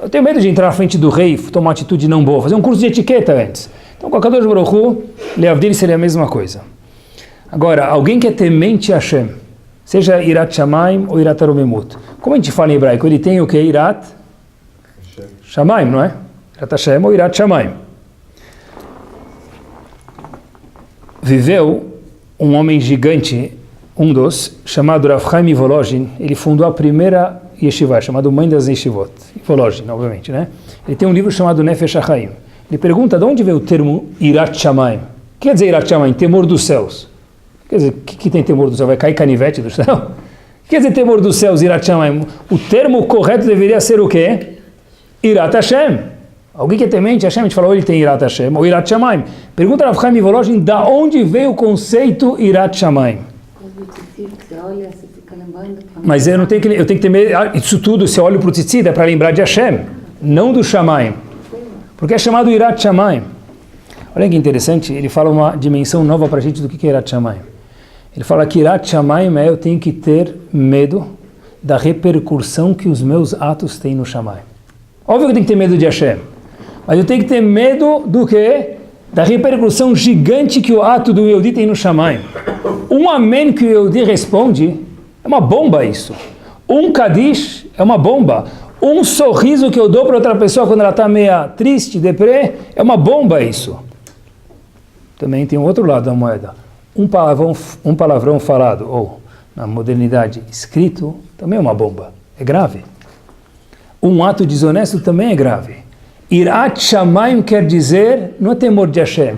Eu tenho medo de entrar na frente do rei, tomar uma atitude não boa, fazer um curso de etiqueta antes. Então, com a Kadosh Baruch Hu, Leavdil seria a mesma coisa. Agora, alguém que é temente a Hashem, seja Irat Shamayim ou Irat Aromemut. Como a gente fala em hebraico, ele tem o que? Irat Shamayim, não é? Irat Hashem ou Irat Shamayim. Viveu um homem gigante, um dos, chamado Rav Chaim Volozhin. Ele fundou a primeira yeshiva, chamada Mãe das Yeshivot. Volozhin, obviamente, né? Ele tem um livro chamado Nefesh HaChaim. Ele pergunta de onde veio o termo Irat Shamayim. O que quer dizer Irat Shamayim? Temor dos céus. Quer dizer, o que tem temor do céu? Vai cair canivete do céu? O que quer dizer temor dos céus, Irat Shamayim? O termo correto deveria ser o quê? Irat Hashem. Alguém que é temente a Hashem, a gente fala, ou ele tem Irat Hashem, ou Irat Shamayim. Pergunta a Rav Chaim Volozhin, da onde veio o conceito Irat Shamayim? Mas eu tenho que ter medo, isso tudo, se eu olho para o tzitzit, é para lembrar de Hashem, não do Shamayim. Porque é chamado Irat Shamayim. Olha que interessante, ele fala uma dimensão nova para a gente do que é Irat Shamayim. Ele fala que Irat Shamayim eu tenho que ter medo da repercussão que os meus atos têm no Shamayim. Óbvio que eu tenho que ter medo de Hashem, mas eu tenho que ter medo do quê? Da repercussão gigante que o ato do Yehudi tem no Shamayim. Um amém que o Yehudi responde, é uma bomba isso. Um Kadish é uma bomba. Um sorriso que eu dou para outra pessoa quando ela está meia triste, deprê, é uma bomba isso. Também tem um outro lado da moeda. Um palavrão falado, ou na modernidade escrito, também é uma bomba. É grave. Um ato desonesto também é grave. Irat Shamayim quer dizer, não é temor de Hashem,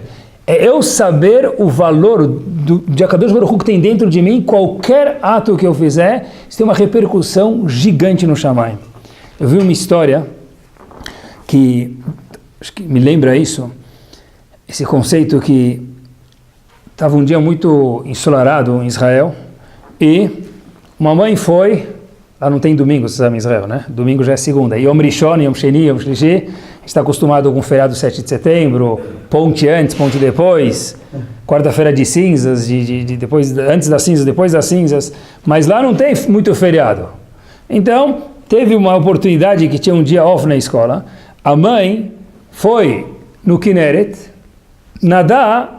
é eu saber o valor de Akadosh Baruch Hu que tem dentro de mim. Qualquer ato que eu fizer, isso tem uma repercussão gigante no Shamayim. Eu vi uma história que, acho que me lembra isso, esse conceito que estava um dia muito ensolarado em Israel e uma mãe foi, lá não tem domingo, você sabe, em Israel, né? Domingo já é segunda. Yom Rishon, Yom Sheni, Yom Shlishi, a gente está acostumado com o feriado 7 de setembro, ponte antes, ponte depois, quarta-feira de cinzas, depois, antes das cinzas, depois das cinzas, mas lá não tem muito feriado. Então, teve uma oportunidade que tinha um dia off na escola, a mãe foi no Kinneret nadar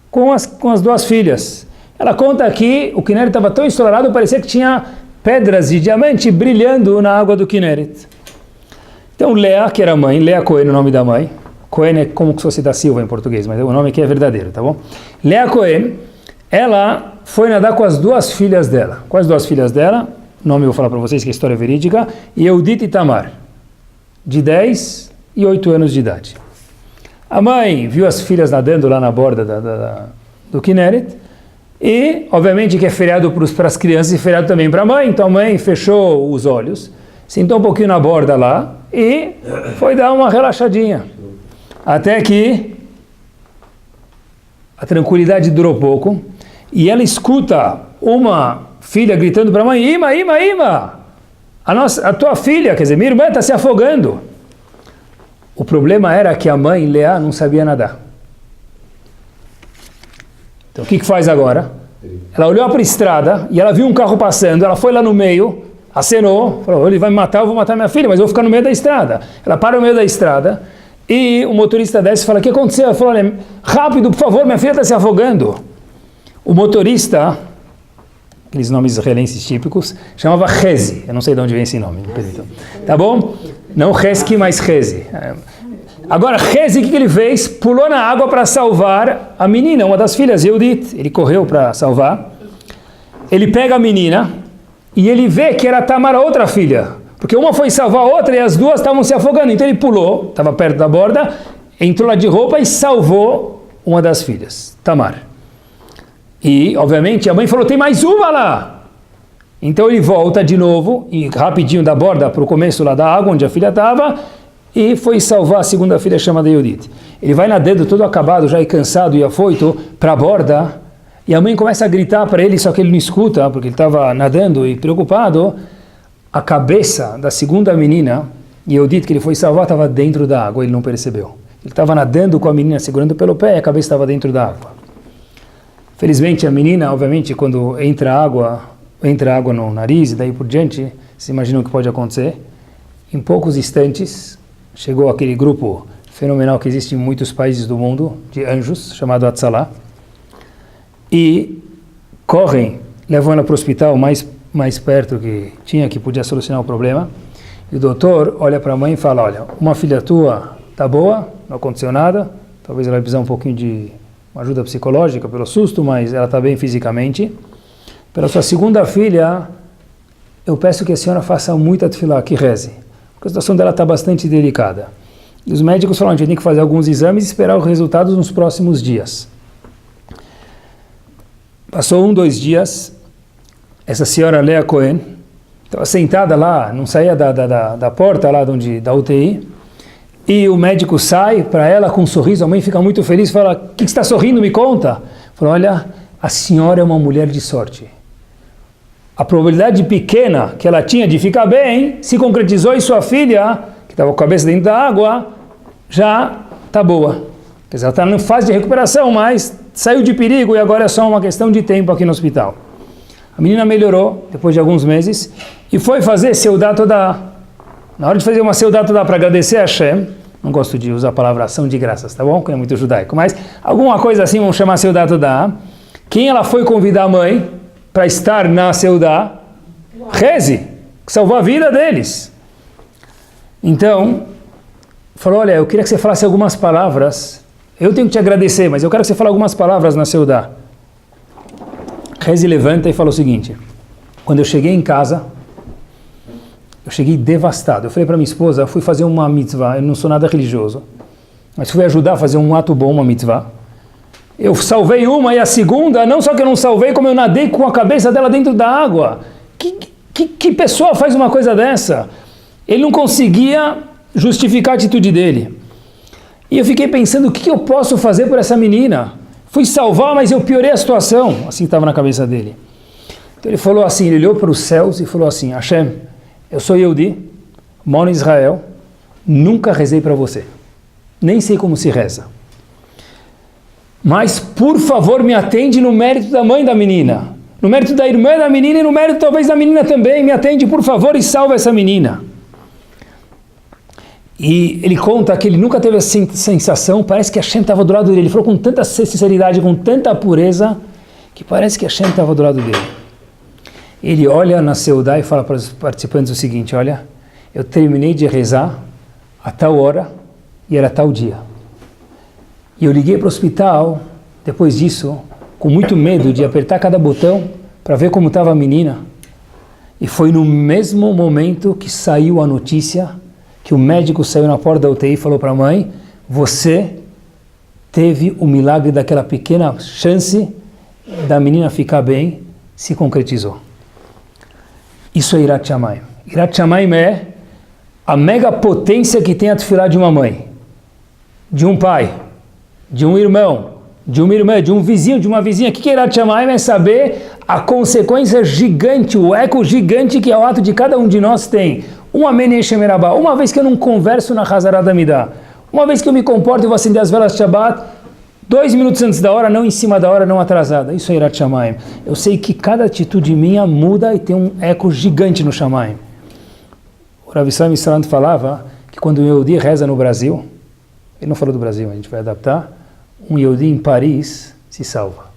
com as duas filhas. Ela conta que o Kinneret estava tão ensolarado, parecia que tinha pedras de diamante brilhando na água do Kinneret. Então Lea, que era a mãe, Lea Cohen, o nome da mãe, Cohen é como se fosse da Silva em português, mas o nome aqui é verdadeiro, tá bom? Lea Cohen, ela foi nadar com as duas filhas dela. Quais duas filhas dela? O nome eu vou falar para vocês que é história verídica. Yehudit e Tamar, de 10 e 8 anos de idade. A mãe viu as filhas nadando lá na borda do Kinneret, e, obviamente, que é feriado para as crianças e feriado também para a mãe, então a mãe fechou os olhos, sentou um pouquinho na borda lá e foi dar uma relaxadinha. Até que a tranquilidade durou pouco e ela escuta uma filha gritando para a mãe, Ima, Ima, Ima, a tua filha, quer dizer, minha irmã está se afogando. O problema era que a mãe, Leá, não sabia nadar. Então o que faz agora? Ela olhou para a estrada e ela viu um carro passando, ela foi lá no meio, acenou, falou, ele vai me matar, eu vou matar minha filha, mas eu vou ficar no meio da estrada. Ela para no meio da estrada e o motorista desce e fala, o que aconteceu? Ela falou, olha, rápido, por favor, minha filha está se afogando. O motorista, aqueles nomes israelenses típicos, chamava Rezi, eu não sei de onde vem esse nome, tá bom? Não Reski, mas Rezi. Agora, Rezi, o que ele fez? Pulou na água para salvar a menina, uma das filhas, Yehudit. Ele correu para salvar. Ele pega a menina e ele vê que era Tamar, a outra filha. Porque uma foi salvar a outra e as duas estavam se afogando. Então ele pulou, estava perto da borda, entrou lá de roupa e salvou uma das filhas, Tamar. E, obviamente, a mãe falou, tem mais uma lá. Então ele volta de novo, e rapidinho da borda para o começo lá da água, onde a filha estava, e foi salvar a segunda filha chamada Yehudit. Ele vai nadando todo acabado, já cansado e afoito, para a borda, e a mãe começa a gritar para ele, só que ele não escuta, porque ele estava nadando e preocupado. A cabeça da segunda menina, Yehudit, que ele foi salvar, estava dentro da água, ele não percebeu. Ele estava nadando com a menina, segurando pelo pé, e a cabeça estava dentro da água. Felizmente a menina, obviamente, quando entra água no nariz e daí por diante, vocês imaginam o que pode acontecer? Em poucos instantes, chegou aquele grupo fenomenal que existe em muitos países do mundo, de anjos, chamado Hatzalah, e correm, levam ela para o hospital mais perto que podia solucionar o problema. E o doutor olha para a mãe e fala, olha, uma filha tua está boa, não aconteceu nada, talvez ela vai precisar um pouquinho de uma ajuda psicológica pelo susto, mas ela está bem fisicamente. Pela sua segunda filha, eu peço que a senhora faça muita tefilá, que reze, porque a situação dela está bastante delicada. E os médicos falaram que a gente tem que fazer alguns exames e esperar os resultados nos próximos dias. Passou 2 dias, essa senhora Lea Cohen estava sentada lá, não saía da porta lá da UTI, e o médico sai para ela com um sorriso, a mãe fica muito feliz, fala, o que você está sorrindo, me conta? Fala, olha, a senhora é uma mulher de sorte. A probabilidade pequena que ela tinha de ficar bem se concretizou e sua filha, que estava com a cabeça dentro da água, já está boa. Quer dizer, ela está em fase de recuperação, mas saiu de perigo e agora é só uma questão de tempo aqui no hospital. A menina melhorou depois de alguns meses e foi fazer Seudat Todá. Na hora de fazer uma Seudat Todá para agradecer a Hashem, não gosto de usar a palavra ação de graças, tá bom? Que é muito judaico, mas alguma coisa assim, vamos chamar Seudat Todá. Quem ela foi convidar a mãe para estar na Seudá? Reze, que salvou a vida deles. Então, falou, olha, eu queria que você falasse algumas palavras, eu tenho que te agradecer, mas eu quero que você fale algumas palavras na Seudá. Reze levanta e fala o seguinte, quando eu cheguei em casa, eu cheguei devastado. Eu falei para minha esposa, eu fui fazer uma mitzvah, eu não sou nada religioso, mas fui ajudar a fazer um ato bom, uma mitzvah. Eu salvei uma e a segunda, não só que eu não salvei, como eu nadei com a cabeça dela dentro da água. Que pessoa faz uma coisa dessa? Ele não conseguia justificar a atitude dele. E eu fiquei pensando, o que eu posso fazer por essa menina? Fui salvar, mas eu piorei a situação. Assim estava na cabeça dele. Então ele falou assim, ele olhou para os céus e falou assim, Hashem, eu sou Yehudi, moro em Israel, nunca rezei para você. Nem sei como se reza. Mas, por favor, me atende no mérito da mãe da menina, no mérito da irmã da menina e no mérito talvez da menina também. Me atende, por favor, e salva essa menina. E ele conta que ele nunca teve essa sensação, parece que Hashem estava do lado dele. Ele falou com tanta sinceridade, com tanta pureza, que parece que Hashem estava do lado dele. Ele olha na Seudá e fala para os participantes o seguinte, olha, eu terminei de rezar a tal hora e era tal dia. E eu liguei para o hospital, depois disso, com muito medo de apertar cada botão para ver como estava a menina. E foi no mesmo momento que saiu a notícia, que o médico saiu na porta da UTI e falou para a mãe, você teve o milagre daquela pequena chance da menina ficar bem, se concretizou. Isso é Irat Shamayim. Irat Shamayim é a mega potência que tem a tefilá de uma mãe, de um pai, de um irmão, de uma irmã, de um vizinho, de uma vizinha. O que é Irat Shamayim? É saber a consequência gigante, o eco gigante que é o ato de cada um de nós tem. Uma vez que eu não converso na Hazará da Midá, uma vez que eu me comporto e vou acender as velas de Shabbat, 2 minutos antes da hora, não em cima da hora, não atrasada. Isso é Irat Shamayim. Eu sei que cada atitude minha muda e tem um eco gigante no Shamayim. O Rav Israel Misalant falava que quando o Yehudi reza no Brasil, ele não falou do Brasil, a gente vai adaptar, um Yehudi em Paris se salva.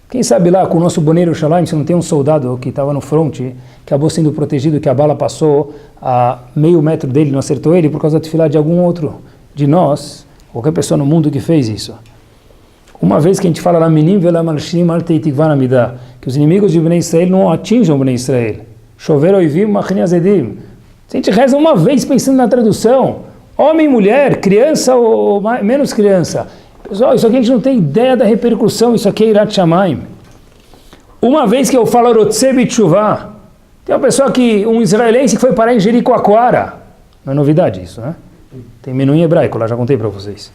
Quem sabe lá, com o nosso Boneiro Shalom, se não tem um soldado que estava no fronte, que acabou sendo protegido, que a bala passou a meio metro dele, não acertou ele, por causa da tefilá de algum outro de nós, qualquer pessoa no mundo que fez isso. Uma vez que a gente fala lá, que os inimigos de Bnei Israel não atinjam Bnei Israel. Chover oivim, machni azedim. Se a gente reza uma vez pensando na tradução, homem, mulher, criança ou menos criança. Pessoal, isso aqui a gente não tem ideia da repercussão, isso aqui é Irat Shamayim. Uma vez que eu falo Rotzeh B'tshuvah, tem uma pessoa um israelense que foi parar em Jericoacoara. Não é novidade isso, né? Tem menu em hebraico, lá já contei para vocês.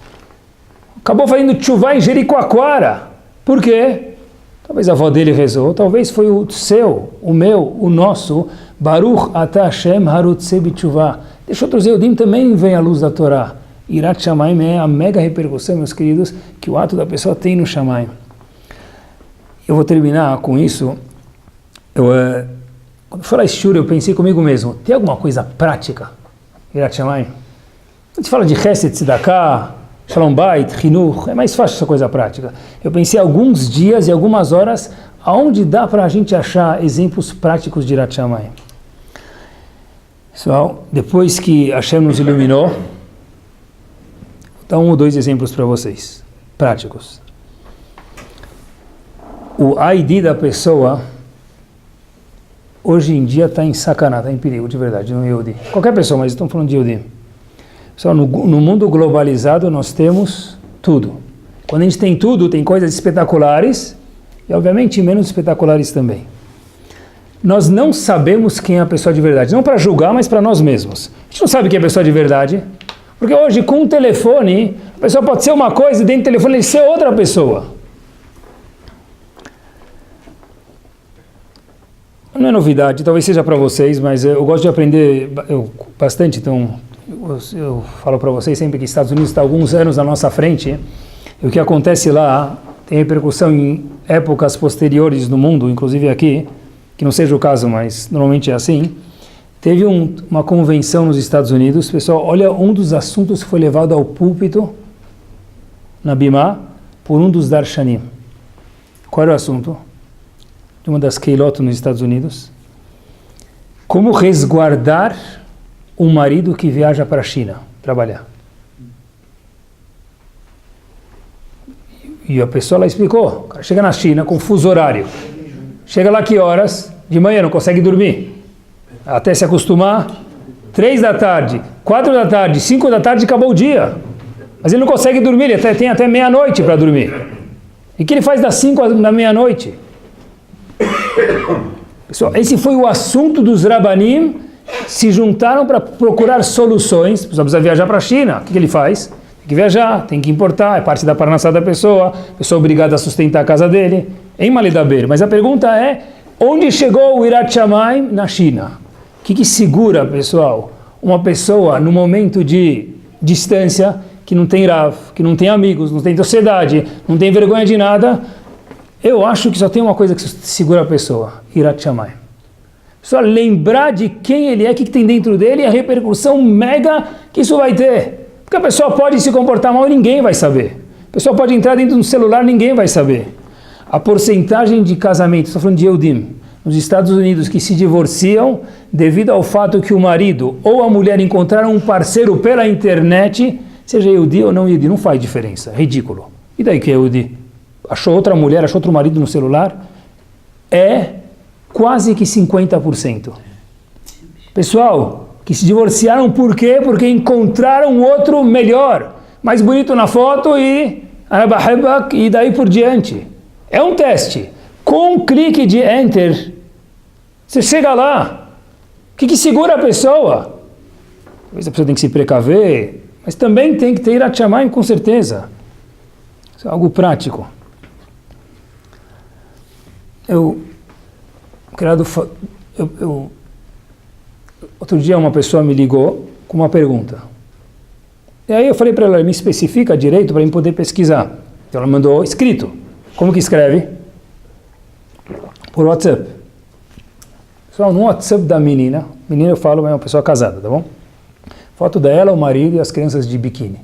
Acabou fazendo tshuvah em Jericoacoara. Por quê? Talvez a avó dele rezou, talvez foi o seu, o meu, o nosso, Baruch Ata Hashem Harotzeh B'tshuvah. Deixa outros Yehudim também vem à luz da Torá. Irat Shamayim é a mega repercussão, meus queridos, que o ato da pessoa tem no Shamayim. Eu vou terminar com isso. Quando eu falei Shur, eu pensei comigo mesmo, tem alguma coisa prática? Irat Shamayim? A gente fala de Chesed, Tzedakah, Shalom Bait, Chinuch, é mais fácil essa coisa prática. Eu pensei alguns dias e algumas horas aonde dá para a gente achar exemplos práticos de Yirat Shamayim. Pessoal, depois que Hashem nos iluminou, vou dar 1 ou 2 exemplos para vocês, práticos. O ID da pessoa, hoje em dia está em sacanagem, está em perigo, de verdade, não é Yehudi. Qualquer pessoa, mas estamos falando de Yehudi. Pessoal, no mundo globalizado nós temos tudo. Quando a gente tem tudo, tem coisas espetaculares e, obviamente, menos espetaculares também. Nós não sabemos quem é a pessoa de verdade, não para julgar, mas para nós mesmos. A gente não sabe quem é a pessoa de verdade, porque hoje, com um telefone, a pessoa pode ser uma coisa e dentro do telefone ele ser outra pessoa. Não é novidade, talvez seja para vocês, mas eu gosto de aprender bastante, então eu falo para vocês sempre que os Estados Unidos está alguns anos na nossa frente, e o que acontece lá tem repercussão em épocas posteriores no mundo, inclusive aqui, que não seja o caso, mas normalmente é assim. Teve uma convenção nos Estados Unidos, pessoal, olha, um dos assuntos que foi levado ao púlpito, na Bimá, por um dos Darshanim. Qual era o assunto? De uma das Keilot nos Estados Unidos. Como resguardar um marido que viaja para a China trabalhar. E a pessoa lá explicou, o cara chega na China com fuso horário. Chega lá que horas? De manhã, não consegue dormir. Até se acostumar, 3 da tarde, 4 da tarde, 5 da tarde, acabou o dia. Mas ele não consegue dormir, ele tem até meia-noite para dormir. E o que ele faz das 5 da meia-noite? Pessoal, esse foi o assunto dos Rabanim, se juntaram para procurar soluções. A pessoa precisa viajar para a China, o que ele faz? Tem que viajar, tem que importar, é parte da parnassá da pessoa, a pessoa é obrigada a sustentar a casa dele, em Malidaber. Mas a pergunta é, onde chegou o Yirat Shamayim na China? O que segura, pessoal, uma pessoa no momento de distância, que não tem Rav, que não tem amigos, não tem sociedade, não tem vergonha de nada? Eu acho que só tem uma coisa que segura a pessoa, Yirat Shamayim. Só lembrar de quem ele é, o que tem dentro dele e a repercussão mega que isso vai ter. Porque a pessoa pode se comportar mal e ninguém vai saber. A pessoa pode entrar dentro de um celular e ninguém vai saber. A porcentagem de casamentos, estou falando de Yehudim, nos Estados Unidos que se divorciam devido ao fato que o marido ou a mulher encontraram um parceiro pela internet, seja Yehudi ou não Yehudi, não faz diferença, é ridículo. E daí que é Yehudi? Achou outra mulher, achou outro marido no celular? É quase que 50%. Pessoal, que se divorciaram por quê? Porque encontraram outro melhor, mais bonito na foto e daí por diante. É um teste. Com um clique de Enter, você chega lá. O que segura a pessoa? Talvez a pessoa tem que se precaver, mas também tem que ter Yirat Shamayim com certeza. Isso é algo prático. Outro dia uma pessoa me ligou com uma pergunta. E aí eu falei para ela, me especifica direito para eu poder pesquisar. Então ela mandou escrito. Como que escreve? Por WhatsApp. Só no WhatsApp da menina eu falo, é uma pessoa casada, tá bom? Foto dela, o marido e as crianças de biquíni.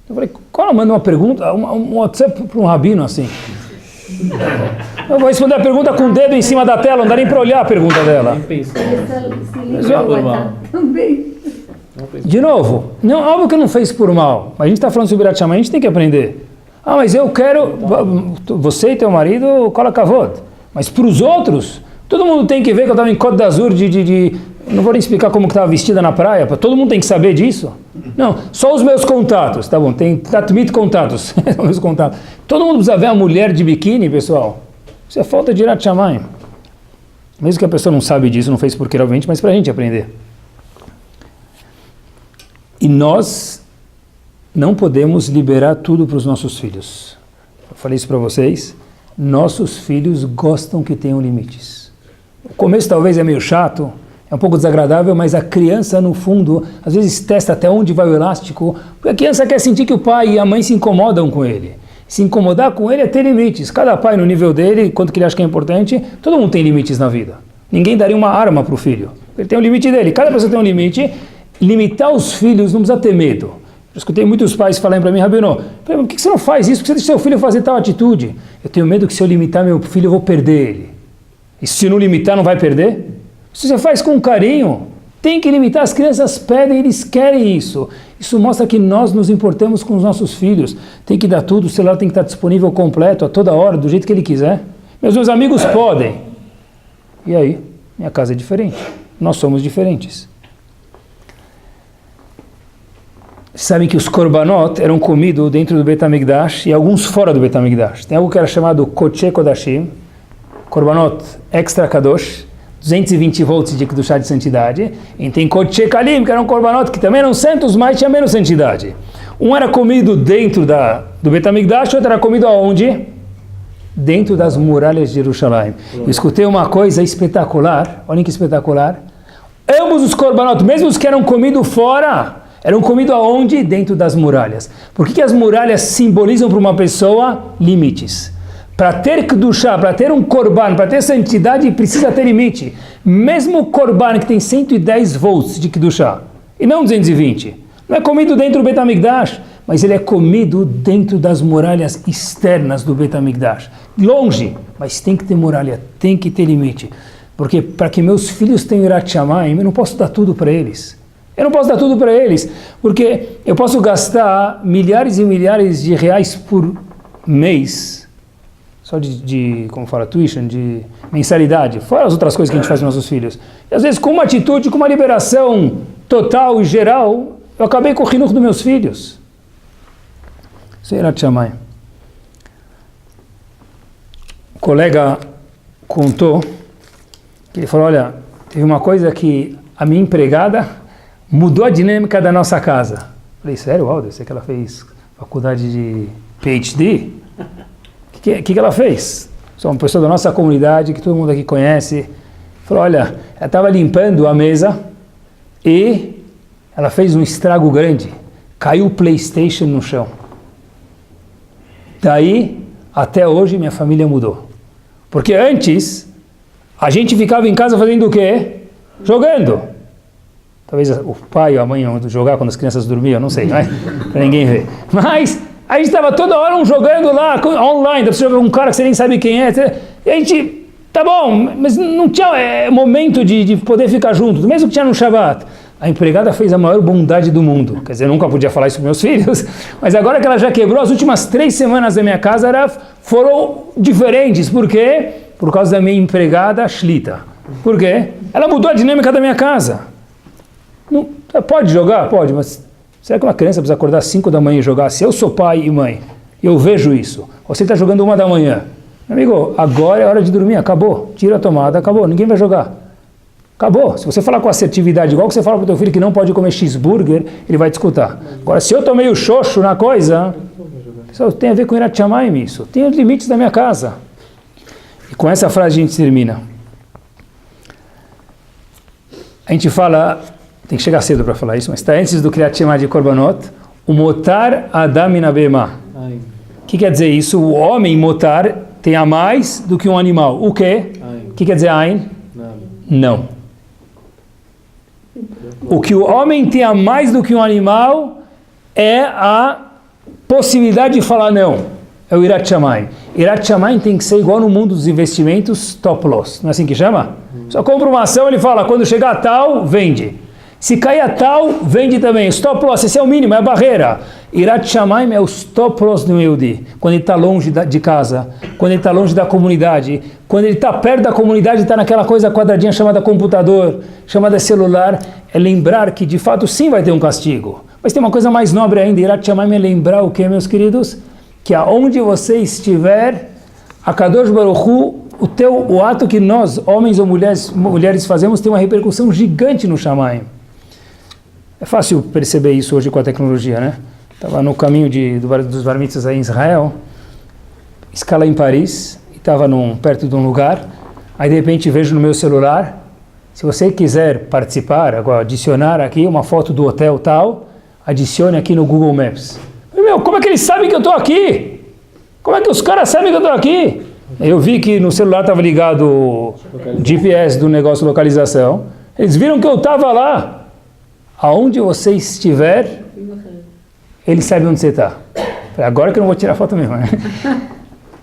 Eu falei, qual ela manda uma pergunta, um WhatsApp para um rabino assim? Eu vou responder a pergunta com o dedo em cima da tela, não dá nem para olhar a pergunta dela. De novo, não, óbvio que não fez por mal, mas a gente está falando sobre Yirat Shamayim, a gente tem que aprender. Ah, mas eu quero, você e teu marido, cola kavod, mas para os outros, todo mundo tem que ver que eu estava em Côte d'Azur não vou nem explicar como que estava vestida na praia, todo mundo tem que saber disso? Não, só os meus contatos, tá bom, tem tatmit contatos, meus contatos. Todo mundo precisa ver a mulher de biquíni, pessoal. Isso é falta de Yirat Shamayim. Mesmo que a pessoa não sabe disso, não fez porque obviamente, mas para a gente aprender. E nós não podemos liberar tudo para os nossos filhos. Eu falei isso para vocês. Nossos filhos gostam que tenham limites. O começo talvez é meio chato, é um pouco desagradável, mas a criança, no fundo, às vezes testa até onde vai o elástico, porque a criança quer sentir que o pai e a mãe se incomodam com ele. Se incomodar com ele é ter limites. Cada pai no nível dele, quanto que ele acha que é importante, todo mundo tem limites na vida. Ninguém daria uma arma para o filho. Ele tem o limite dele. Cada pessoa tem um limite. Limitar os filhos não precisa ter medo. Eu escutei muitos pais falarem para mim, Rabino, por que você não faz isso? Por que você deixa seu filho fazer tal atitude? Eu tenho medo que se eu limitar meu filho, eu vou perder ele. E se não limitar, não vai perder? Se você faz com carinho, tem que limitar. As crianças pedem, eles querem isso. Isso mostra que nós nos importamos com os nossos filhos. Tem que dar tudo, o celular tem que estar disponível completo, a toda hora, do jeito que ele quiser. Meus amigos podem. E aí? Minha casa é diferente. Nós somos diferentes. Sabem que os korbanot eram comidos dentro do Bet HaMikdash e alguns fora do Bet HaMikdash. Tem algo que era chamado Kodesh Kodashim, korbanot extra kadosh, 220 volts de Kedushá de santidade. E tem Kodesh Kalim, que eram korbanot que também eram santos, mas tinha menos santidade. Um era comido dentro do Bet HaMikdash, outro era comido aonde? Dentro das muralhas de Jerusalém. Eu escutei uma coisa espetacular, olhem que espetacular. Ambos os korbanot, mesmo os que eram comidos fora, eram comidos aonde? Dentro das muralhas. Por que as muralhas simbolizam para uma pessoa limites? Para ter kedushá, para ter um korban, para ter santidade, precisa ter limite. Mesmo o korban que tem 110 volts de kedushá, e não 220, não é comido dentro do Bet HaMikdash, mas ele é comido dentro das muralhas externas do Bet HaMikdash. Longe, mas tem que ter muralha, tem que ter limite. Porque para que meus filhos tenham Yirat Shamayim, eu não posso dar tudo para eles. Eu não posso dar tudo para eles, porque eu posso gastar milhares e milhares de reais por mês, só como fala, tuition, de mensalidade, fora as outras coisas que a gente faz com nossos filhos. E às vezes com uma atitude, com uma liberação total e geral, eu acabei com o Hinuch dos meus filhos. Isso é Yirat Shamayim. O colega contou, que ele falou, olha, teve uma coisa que a minha empregada mudou a dinâmica da nossa casa. Falei, sério, Aldo? Eu sei que ela fez faculdade de PhD. O que ela fez? Sou uma pessoa da nossa comunidade, que todo mundo aqui conhece. Falou, olha, ela estava limpando a mesa e ela fez um estrago grande. Caiu o PlayStation no chão. Daí, até hoje, minha família mudou. Porque antes, a gente ficava em casa fazendo o quê? Jogando. Talvez o pai ou a mãe iam jogar quando as crianças dormiam, não sei, né? Para ninguém ver. Mas a gente estava toda hora jogando lá, online, você joga com um cara que você nem sabe quem é. E a gente, tá bom, mas não tinha momento de poder ficar junto, mesmo que tinha no Shabbat. A empregada fez a maior bondade do mundo. Quer dizer, eu nunca podia falar isso para meus filhos, mas agora que ela já quebrou, as últimas 3 semanas da minha casa foram diferentes. Por quê? Por causa da minha empregada Shlita. Por quê? Ela mudou a dinâmica da minha casa. Não, pode jogar? Pode, mas será que uma criança precisa acordar às 5 da manhã e jogar? Se eu sou pai e mãe, eu vejo isso. Você está jogando 1 da manhã. Meu amigo, agora é hora de dormir, acabou. Tira a tomada, acabou, ninguém vai jogar. Acabou. Se você falar com assertividade, igual que você fala para o teu filho que não pode comer cheeseburger, ele vai te escutar. Agora, se eu tomei o xoxo na coisa, isso tem a ver com Yirat Shamayim isso. Tem os limites da minha casa. E com essa frase a gente termina. A gente fala... Tem que chegar cedo para falar isso, mas está antes do Kriyat Shema de Korbanot, o Motar Adam Min HaBehemah. O que quer dizer isso? O homem motar tem a mais do que um animal. O quê? O que quer dizer Ain? Não. O que o homem tem a mais do que um animal é a possibilidade de falar não. É o Yirat Shamayim. Yirat Shamayim tem que ser igual no mundo dos investimentos, top loss. Não é assim que chama? Só compra uma ação, ele fala, quando chegar a tal, vende. Se cair a tal, vende também. Stop loss, esse é o mínimo, é a barreira. Yirat Shamayim é o stop loss do Yehudi. Quando ele está longe de casa, quando ele está longe da comunidade, quando ele está perto da comunidade, está naquela coisa quadradinha chamada computador, chamada celular, é lembrar que de fato sim vai ter um castigo. Mas tem uma coisa mais nobre ainda, Yirat Shamayim é lembrar o que, meus queridos? Que aonde você estiver, a Kadosh Baruch Hu, o ato que nós, homens ou mulheres fazemos, tem uma repercussão gigante no Shamayim. É fácil perceber isso hoje com a tecnologia, né? Estava no caminho dos Bar Mitzvahs aí em Israel, escala em Paris, e estava perto de um lugar, aí de repente vejo no meu celular, se você quiser participar, agora adicionar aqui uma foto do hotel tal, adicione aqui no Google Maps. Meu, como é que eles sabem que eu estou aqui? Como é que os caras sabem que eu estou aqui? Eu vi que no celular estava ligado o GPS do negócio de localização, eles viram que eu estava lá. Aonde você estiver, ele sabe onde você está. Agora que eu não vou tirar foto mesmo, né?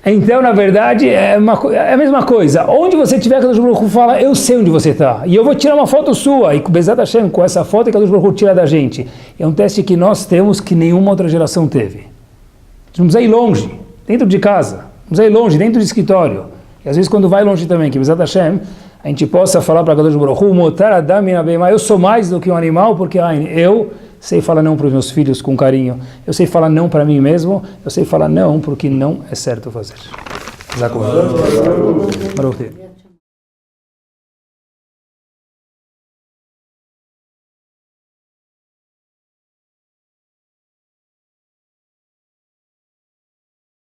Então, na verdade, é a mesma coisa. Onde você estiver, Kadosh Baruch Hu fala, eu sei onde você está. E eu vou tirar uma foto sua. E Bezat Hashem, com essa foto, Kadosh Baruch Hu tira da gente. É um teste que nós temos que nenhuma outra geração teve. A gente não precisa ir longe, dentro de casa. Não precisa ir longe, dentro do escritório. E às vezes quando vai longe também, que Bezat Hashem, a gente possa falar para Kadosh Baruch Hu, Motar Adam Min Abeimah, eu sou mais do que um animal, porque eu sei falar não para os meus filhos com carinho. Eu sei falar não para mim mesmo. Eu sei falar não porque não é certo fazer. Baruch